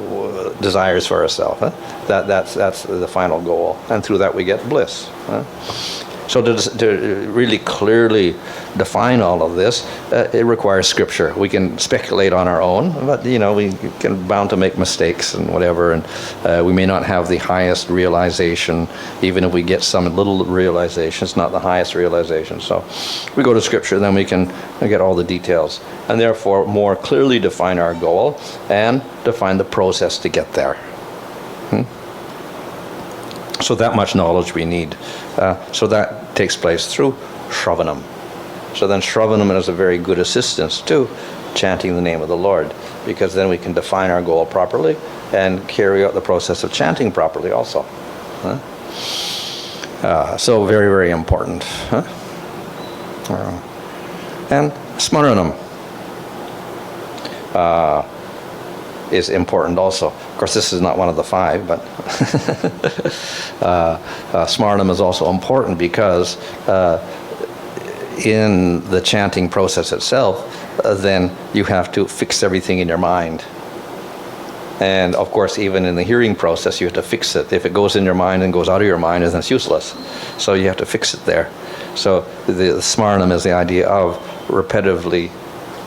desires for ourselves. That's the final goal, and through that we get bliss. So to really clearly define all of this, it requires Scripture. We can speculate on our own, but we can bound to make mistakes and whatever, and we may not have the highest realization, even if we get some little realization. It's not the highest realization. So we go to Scripture, then we can get all the details, and therefore more clearly define our goal and define the process to get there. So that much knowledge we need. So that takes place through Shravanam. So then Shravanam is a very good assistance to chanting the name of the Lord, because then we can define our goal properly and carry out the process of chanting properly also. So very, very important. And Smaranam is important also. Of course, this is not one of the five, but Smaranam is also important because in the chanting process itself, then you have to fix everything in your mind. And of course, even in the hearing process, you have to fix it. If it goes in your mind and goes out of your mind, then it's useless. So you have to fix it there. So the Smaranam is the idea of repetitively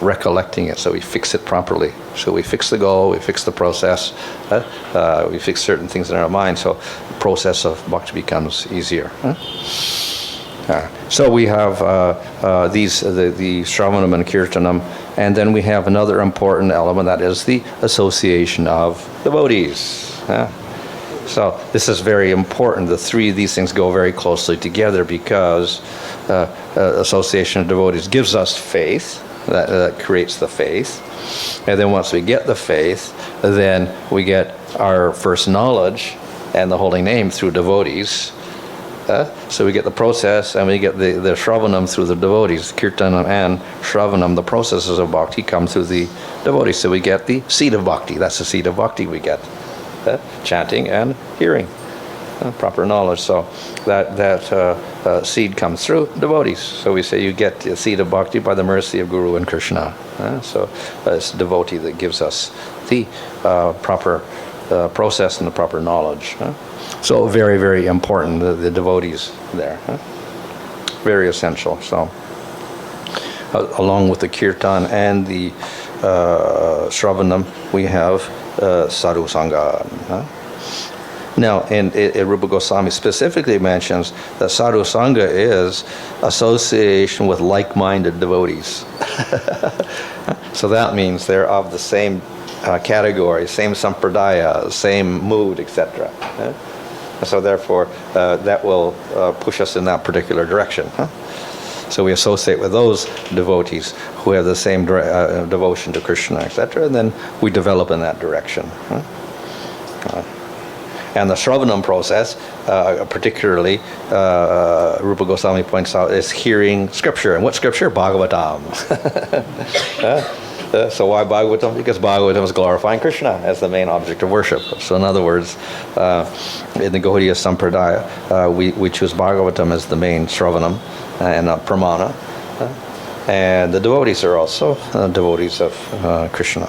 recollecting it, so we fix it properly. So we fix the goal, we fix the process, we fix certain things in our mind, so the process of bhakti becomes easier. So we have the Shravanam and Kirtanam, and then we have another important element, that is the association of devotees. So this is very important. The three of these things go very closely together, because association of devotees gives us faith. That creates the faith. And then once we get the faith, then we get our first knowledge and the holy name through devotees. So we get the process, and we get the Shravanam through the devotees. Kirtanam and Shravanam, the processes of bhakti, come through the devotees. So we get the seed of bhakti. That's the seed of bhakti we get. Chanting and hearing. Proper knowledge. So that seed comes through devotees. So we say you get the seed of bhakti by the mercy of Guru and Krishna. So it's devotee that gives us the proper process and the proper knowledge. So very, very important, the devotees there. Very essential. So along with the Kirtan and the Shravanam, we have Sadhu Sangha. Now, and Rupa Goswami specifically mentions that sadhu sangha is association with like-minded devotees. So that means they're of the same category, same sampradaya, same mood, etc. So therefore, that will push us in that particular direction. So we associate with those devotees who have the same devotion to Krishna, etc., and then we develop in that direction. And the Shravanam process, particularly, Rupa Goswami points out, is hearing scripture. And what scripture? Bhagavatam. So why Bhagavatam? Because Bhagavatam is glorifying Krishna as the main object of worship. So in other words, in the Gaudiya Sampradaya, we choose Bhagavatam as the main Shravanam and Pramana. And the devotees are also devotees of Krishna.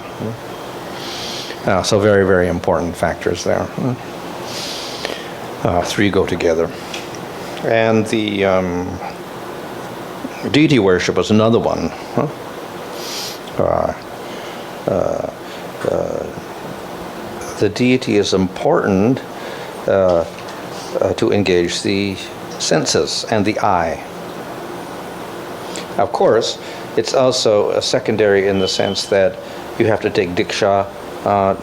So very, very important factors there. Three go together. And the deity worship is another one. The deity is important to engage the senses and the eye. Of course, it's also a secondary in the sense that you have to take diksha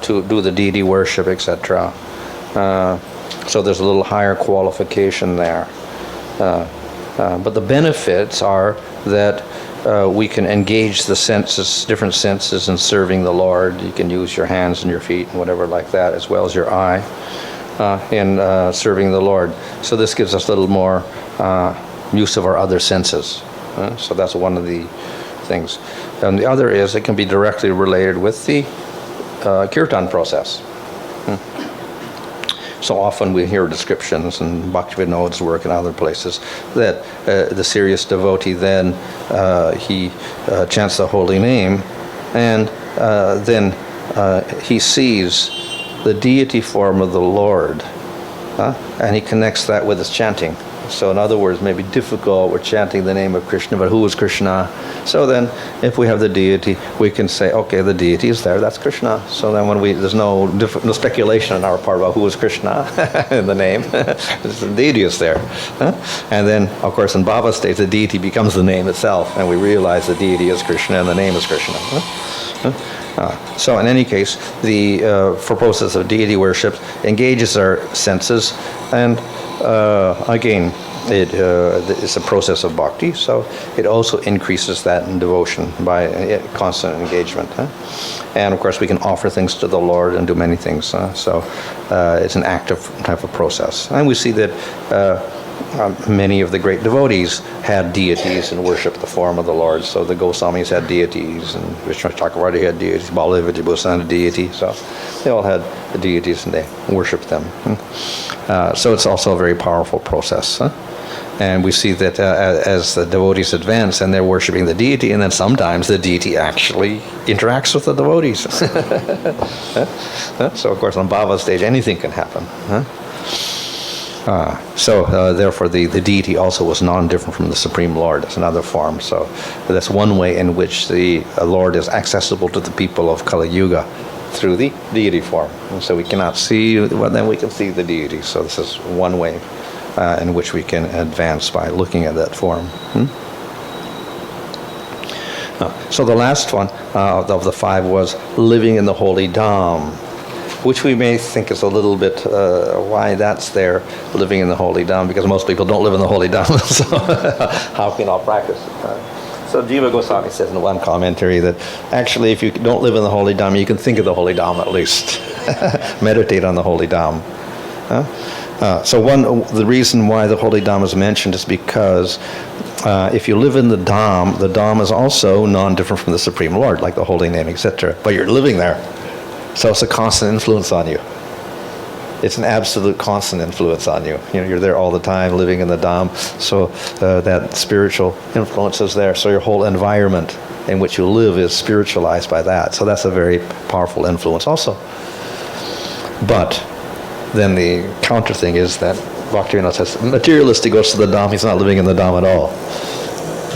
to do the deity worship, etc. So there's a little higher qualification there. But the benefits are that we can engage the senses, different senses in serving the Lord. You can use your hands and your feet and whatever like that, as well as your eye in serving the Lord. So this gives us a little more use of our other senses. So that's one of the things. And the other is it can be directly related with the Kirtan process. So often we hear descriptions in Bhaktivedant's work and other places that the serious devotee then he chants the holy name, and then he sees the deity form of the Lord, and he connects that with his chanting. So in other words, maybe difficult, we're chanting the name of Krishna, but who is Krishna? So then, if we have the deity, we can say, okay, the deity is there, that's Krishna. So then when there's no speculation on our part about who is Krishna in the name, the deity is there. And then, of course, in Bhava state, the deity becomes the name itself, and we realize the deity is Krishna and the name is Krishna. So in any case, the for process of deity worship engages our senses, and again, it's a process of bhakti, so it also increases that in devotion by constant engagement. And of course, we can offer things to the Lord and do many things. So it's an active type of process. And we see that many of the great devotees had deities and worshipped the form of the Lord. So the Goswamis had deities, and Vishnu Chakravarti had deities, Baladev Vijayabhusan had a deity. So they all had the deities and they worshipped them. So it's also a very powerful process. And we see that as the devotees advance and they're worshipping the deity, and then sometimes the deity actually interacts with the devotees. So of course on Bhava stage anything can happen. Therefore the deity also was non-different from the Supreme Lord. That's another form. So that's one way in which the Lord is accessible to the people of Kali Yuga through the deity form. And so we cannot see, well, then we can see the deity. So this is one way in which we can advance by looking at that form. So the last one of the five was living in the holy dham, which we may think is a little bit why that's there, living in the holy dham, because most people don't live in the holy dham, so how can I practice? So Jiva Goswami says in one commentary that actually if you don't live in the holy dham, you can think of the holy dham at least. Meditate on the holy dham. The reason why the holy dham is mentioned is because if you live in the dham is also non-different from the Supreme Lord, like the holy name, etc. But you're living there. So it's a constant influence on you. It's an absolute constant influence on you. You know, you're there all the time, living in the dham. So that spiritual influence is there. So your whole environment in which you live is spiritualized by that. So that's a very powerful influence also. But then the counter thing is that Bhaktivinoda says, materialistic goes to the dham, he's not living in the dham at all.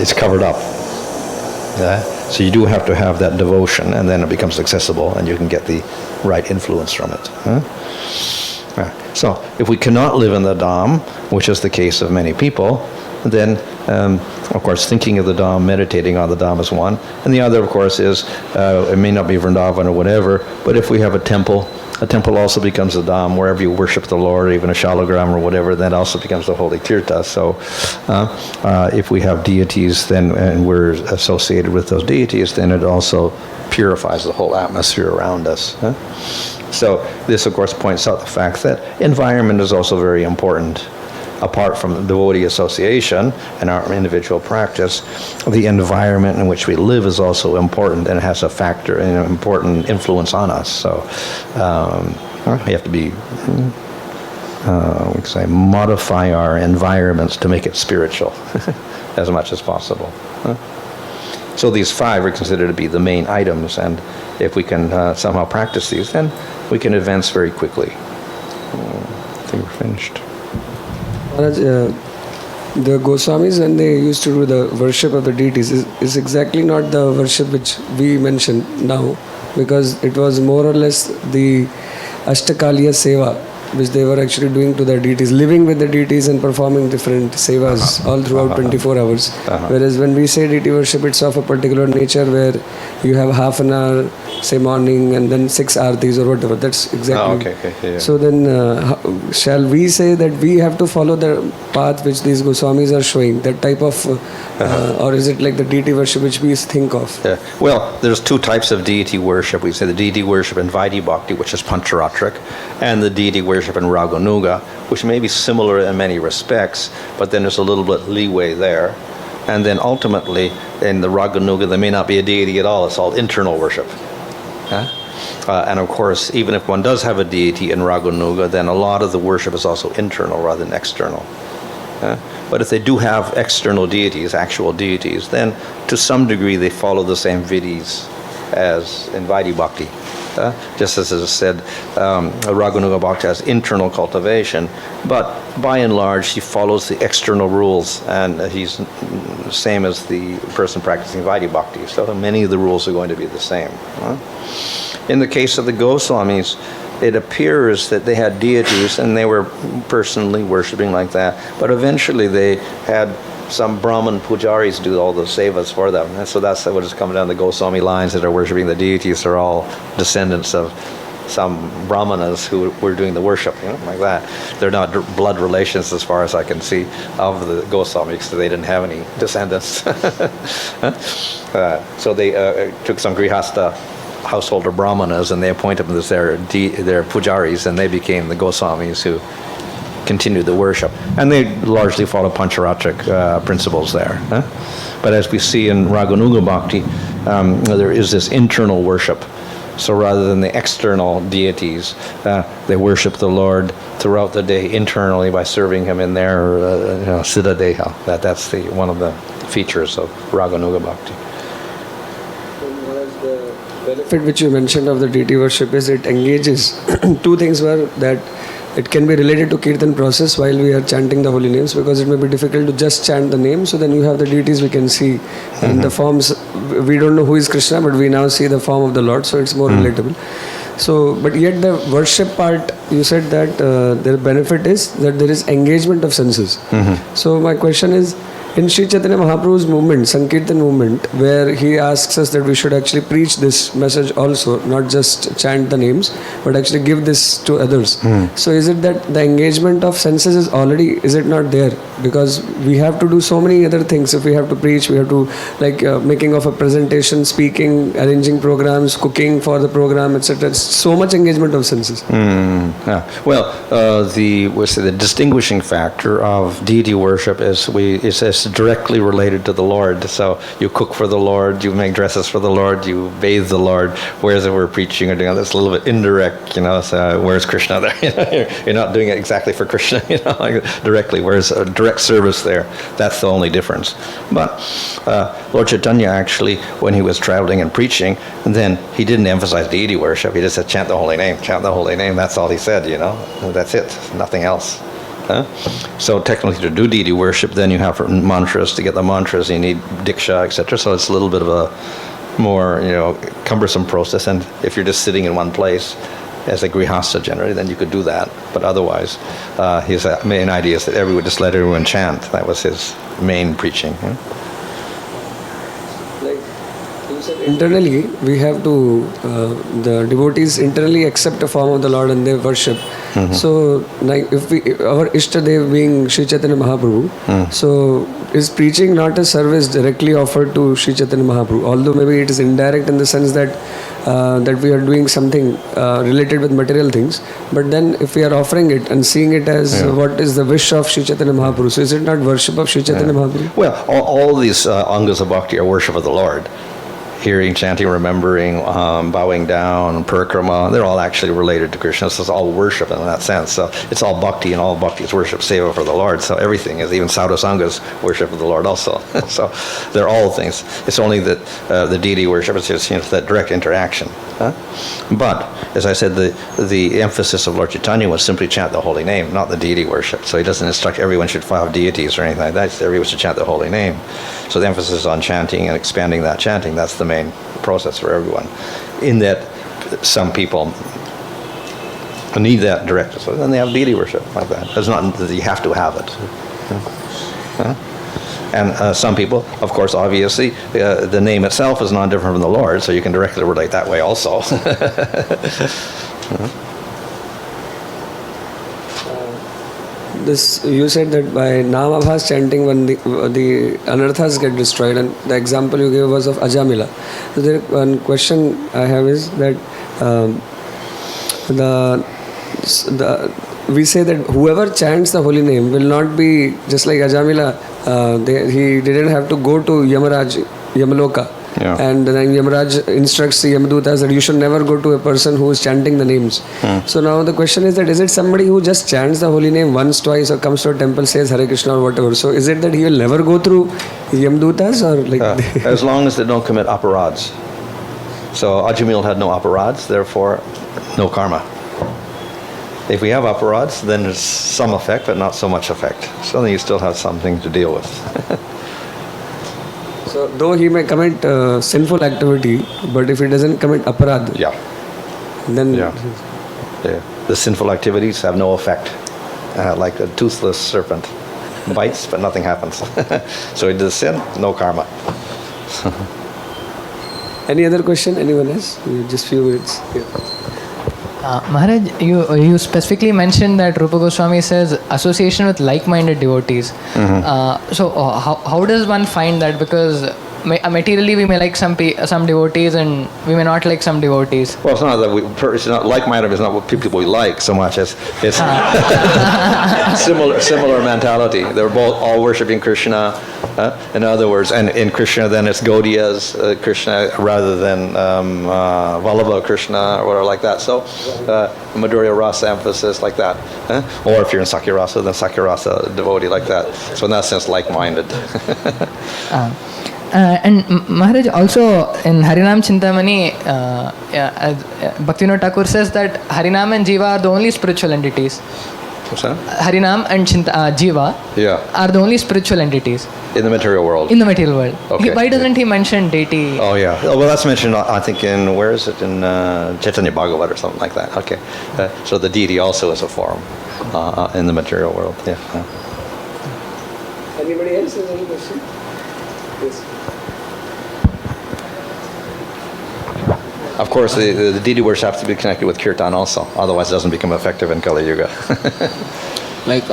It's covered up. Yeah? So you do have to have that devotion, and then it becomes accessible, and you can get the right influence from it. So if we cannot live in the Dham, which is the case of many people, then, of course, thinking of the Dham, meditating on the Dham is one. And the other, of course, is, it may not be Vrindavan or whatever, but if we have a temple also becomes a Dham. Wherever you worship the Lord, even a shalagram or whatever, that also becomes the holy tirtha. So if we have deities then, and we're associated with those deities, then it also purifies the whole atmosphere around us. So this, of course, points out the fact that environment is also very important. Apart from devotee association and our individual practice, the environment in which we live is also important and has a factor, an important influence on us. So we have to be, we can say, modify our environments to make it spiritual as much as possible. So these 5 are considered to be the main items, and if we can somehow practice these, then we can advance very quickly. I think we're finished. Maharaj, the Goswamis, when they used to do the worship of the deities, is exactly not the worship which we mentioned now, because it was more or less the Ashtakaliya Seva, which they were actually doing to their deities, living with the deities and performing different sevas all throughout 24 hours. Whereas when we say deity worship, it's of a particular nature where you have half an hour, say morning, and then 6 aartis or whatever. That's exactly. Yeah. So then, shall we say that we have to follow the path which these Goswamis are showing, that type of, or is it like the deity worship which we think of? Yeah. Well, there's 2 types of deity worship. We say the deity worship in Vaidhi Bhakti, which is Pancharatric, and the deity worship in Raganuga, which may be similar in many respects, but then there's a little bit leeway there. And then ultimately, in the Raganuga, there may not be a deity at all. It's all internal worship. And of course, even if one does have a deity in Raganuga, then a lot of the worship is also internal rather than external. But if they do have external deities, actual deities, then to some degree they follow the same vidhis as in Vaidhi Bhakti. Just as is said, Raganuga Bhakti has internal cultivation, but by and large he follows the external rules, and he's the same as the person practicing Vaidhi Bhakti. So many of the rules are going to be the same. In the case of the Goswamis, it appears that they had deities and they were personally worshipping like that, but eventually they had some Brahman pujaris do all the sevas for them. And so that's what is coming down the Goswami lines that are worshipping the deities are all descendants of some brahmanas who were doing the worship, like that. They're not blood relations as far as I can see of the Goswamis, because they didn't have any descendants. So they took some Grihastha householder brahmanas and they appointed them as their pujaris, and they became the Goswamis who continued the worship, and they largely follow Pancharatric principles there. But as we see in Raganuga Bhakti, there is this internal worship. So rather than the external deities, they worship the Lord throughout the day internally by serving Him in their Siddha Deha. That's one of the features of Raganuga Bhakti. The benefit which you mentioned of the deity worship is it engages. 2 things were that it can be related to Kirtan process while we are chanting the holy names, because it may be difficult to just chant the name. So then you have the deities we can see in the forms. We don't know who is Krishna, but we now see the form of the Lord, so it's more relatable. So, but yet the worship part, you said that the benefit is that there is engagement of senses. So my question is, in Sri Chaitanya Mahaprabhu's movement, Sankirtan movement, where he asks us that we should actually preach this message also, not just chant the names, but actually give this to others. So is it that the engagement of senses is already, is it not there? Because we have to do so many other things. If we have to preach, we have to, like making of a presentation, speaking, arranging programs, cooking for the program, etc. It's so much engagement of senses. Well, the distinguishing factor of deity worship is it's directly related to the Lord. So you cook for the Lord, you make dresses for the Lord, you bathe the Lord. Whereas if we're preaching or doing that's a little bit indirect, so where's Krishna there? You're not doing it exactly for Krishna, like directly. Whereas a direct service there, that's the only difference. But Lord Chaitanya actually, when he was traveling and preaching, then he didn't emphasize deity worship. He just said, chant the holy name, chant the holy name. That's all he said, That's it, nothing else. So technically to do deity worship, then you have mantras. To get the mantras, you need diksha, etc. So it's a little bit of a more, cumbersome process. And if you're just sitting in one place as a grihastha generally, then you could do that. But otherwise, his main idea is that everyone just let everyone chant. That was his main preaching. Like you said, internally we have to the devotees internally accept a form of the Lord and they worship. So like if our Ishtadev being Sri Chaitanya Mahaprabhu, so is preaching not a service directly offered to Sri Chaitanya Mahaprabhu, although maybe it is indirect in the sense that that we are doing something related with material things, but then if we are offering it and seeing it as what is the wish of Sri Chaitanya Mahaprabhu, so is it not worship of Sri Chaitanya Mahaprabhu? Well, all these Angas of Bhakti are worship of the Lord. Hearing, chanting, remembering, bowing down, parikrama, they're all actually related to Krishna. So it's all worship in that sense. So it's all bhakti, and all bhakti is worship, seva for the Lord. So everything is, even sadhusangas, worship of the Lord also. So they're all things. It's only that the deity worship is just that direct interaction. But as I said, the emphasis of Lord Chaitanya was simply chant the holy name, not the deity worship. So he doesn't instruct everyone should have deities or anything like that. Everyone should chant the holy name. So the emphasis is on chanting and expanding that chanting. That's the main process for everyone. In that, some people need that direct. So then they have deity worship like that. It's not that you have to have it. And some people, of course, obviously, the name itself is not different from the Lord, so you can directly relate that way also. This you said that by Namabhas chanting when the anarthas get destroyed, and the example you gave was of Ajamila. So there, one question I have is that we say that whoever chants the holy name will not be just like Ajamila. He didn't have to go to Yamaloka. And then Yamaraj instructs the Yamadutas that you should never go to a person who is chanting the names. So now the question is that is it somebody who just chants the holy name once, twice, or comes to a temple, says Hare Krishna or whatever? So is it that he will never go through Yamadutas or like? As long as they don't commit aparads. So Ajamil had no aparads, therefore no karma. If we have aparads, then there's some effect, but not so much effect. So then you still have something to deal with. So though he may commit sinful activity, but if he doesn't commit aparad, then the sinful activities have no effect. Like a toothless serpent, bites but nothing happens. So he does sin, no karma. Any other question? Anyone else? Just few minutes. Maharaj, you specifically mentioned that Rupa Goswami says association with like-minded devotees. So how does one find that? Because materially we may like some devotees and we may not like some devotees. Well, it's not that it's not like-minded is not what people we like so much as it's similar mentality. They're both all worshiping Krishna. In other words, and in Krishna then it's Gaudiyas Krishna rather than Vallabha Krishna or whatever like that. So Madhurya Rasa emphasis like that. Or if you're in Sakya-rasa, then Sakya-rasa devotee like that. So in that sense, like-minded. And Maharaj, also in Harinam Chintamani, Bhaktivinoda Thakur says that Harinam and Jiva are the only spiritual entities. What's that? Harinam and Jiva are the only spiritual entities. In the material world. In the material world. Okay. Why doesn't he mention deity? Oh yeah. Well, that's mentioned, I think, in, where is it? In Chaitanya Bhagavat or something like that. Okay. So the deity also is a form in the material world. Yeah. Anybody else has any question? Yes. Of course, the deity worship has to be connected with Kirtan also. Otherwise, it doesn't become effective in Kali Yuga. Like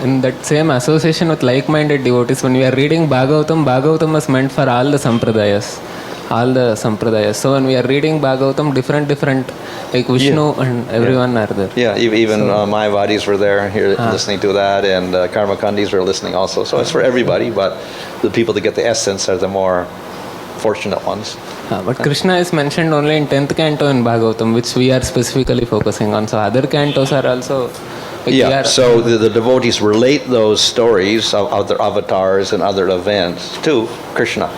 in that same association with like-minded devotees, when we are reading Bhagavatam is meant for all the sampradayas. So when we are reading Bhagavatam, different like Vishnu and everyone are there. Yeah, even Mayavadis were there here listening to that, and Karmakandis were listening also. So it's for everybody, but the people that get the essence are the more fortunate ones. But Krishna is mentioned only in 10th canto in Bhagavatam, which we are specifically focusing on. So other cantos are also... So the devotees relate those stories of other avatars and other events to Krishna.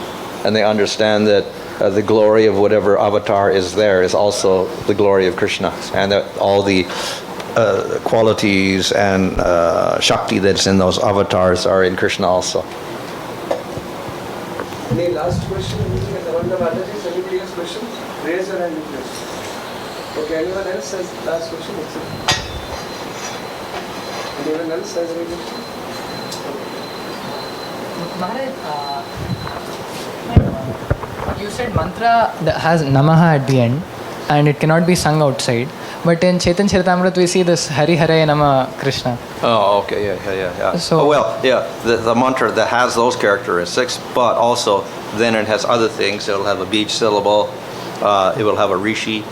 And they understand that the glory of whatever avatar is there is also the glory of Krishna. And that all the qualities and Shakti that's in those avatars are in Krishna also. Any last question? Anybody has questions? Raise your hand, please. Okay, anyone else has last question? Anyone else has read it? You said mantra that has namaha at the end and it cannot be sung outside. But in Chetan Charitamrita we see this Hari Hare Nama Krishna. Oh, okay, yeah. So- The mantra that has those characteristics, but also then it has other things. It'll have a bij syllable. It will have a rishi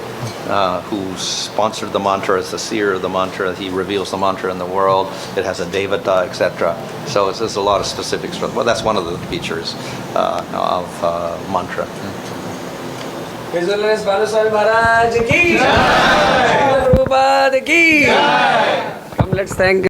who sponsored the mantra, is the seer of the mantra. He reveals the mantra in the world. It has a devata, etc. So there's a lot of specifics. Well, that's one of the features of mantra. His Holiness Bhanu Swami Maharaj ki Jai! Prabhupada ki Jai! Come, let's thank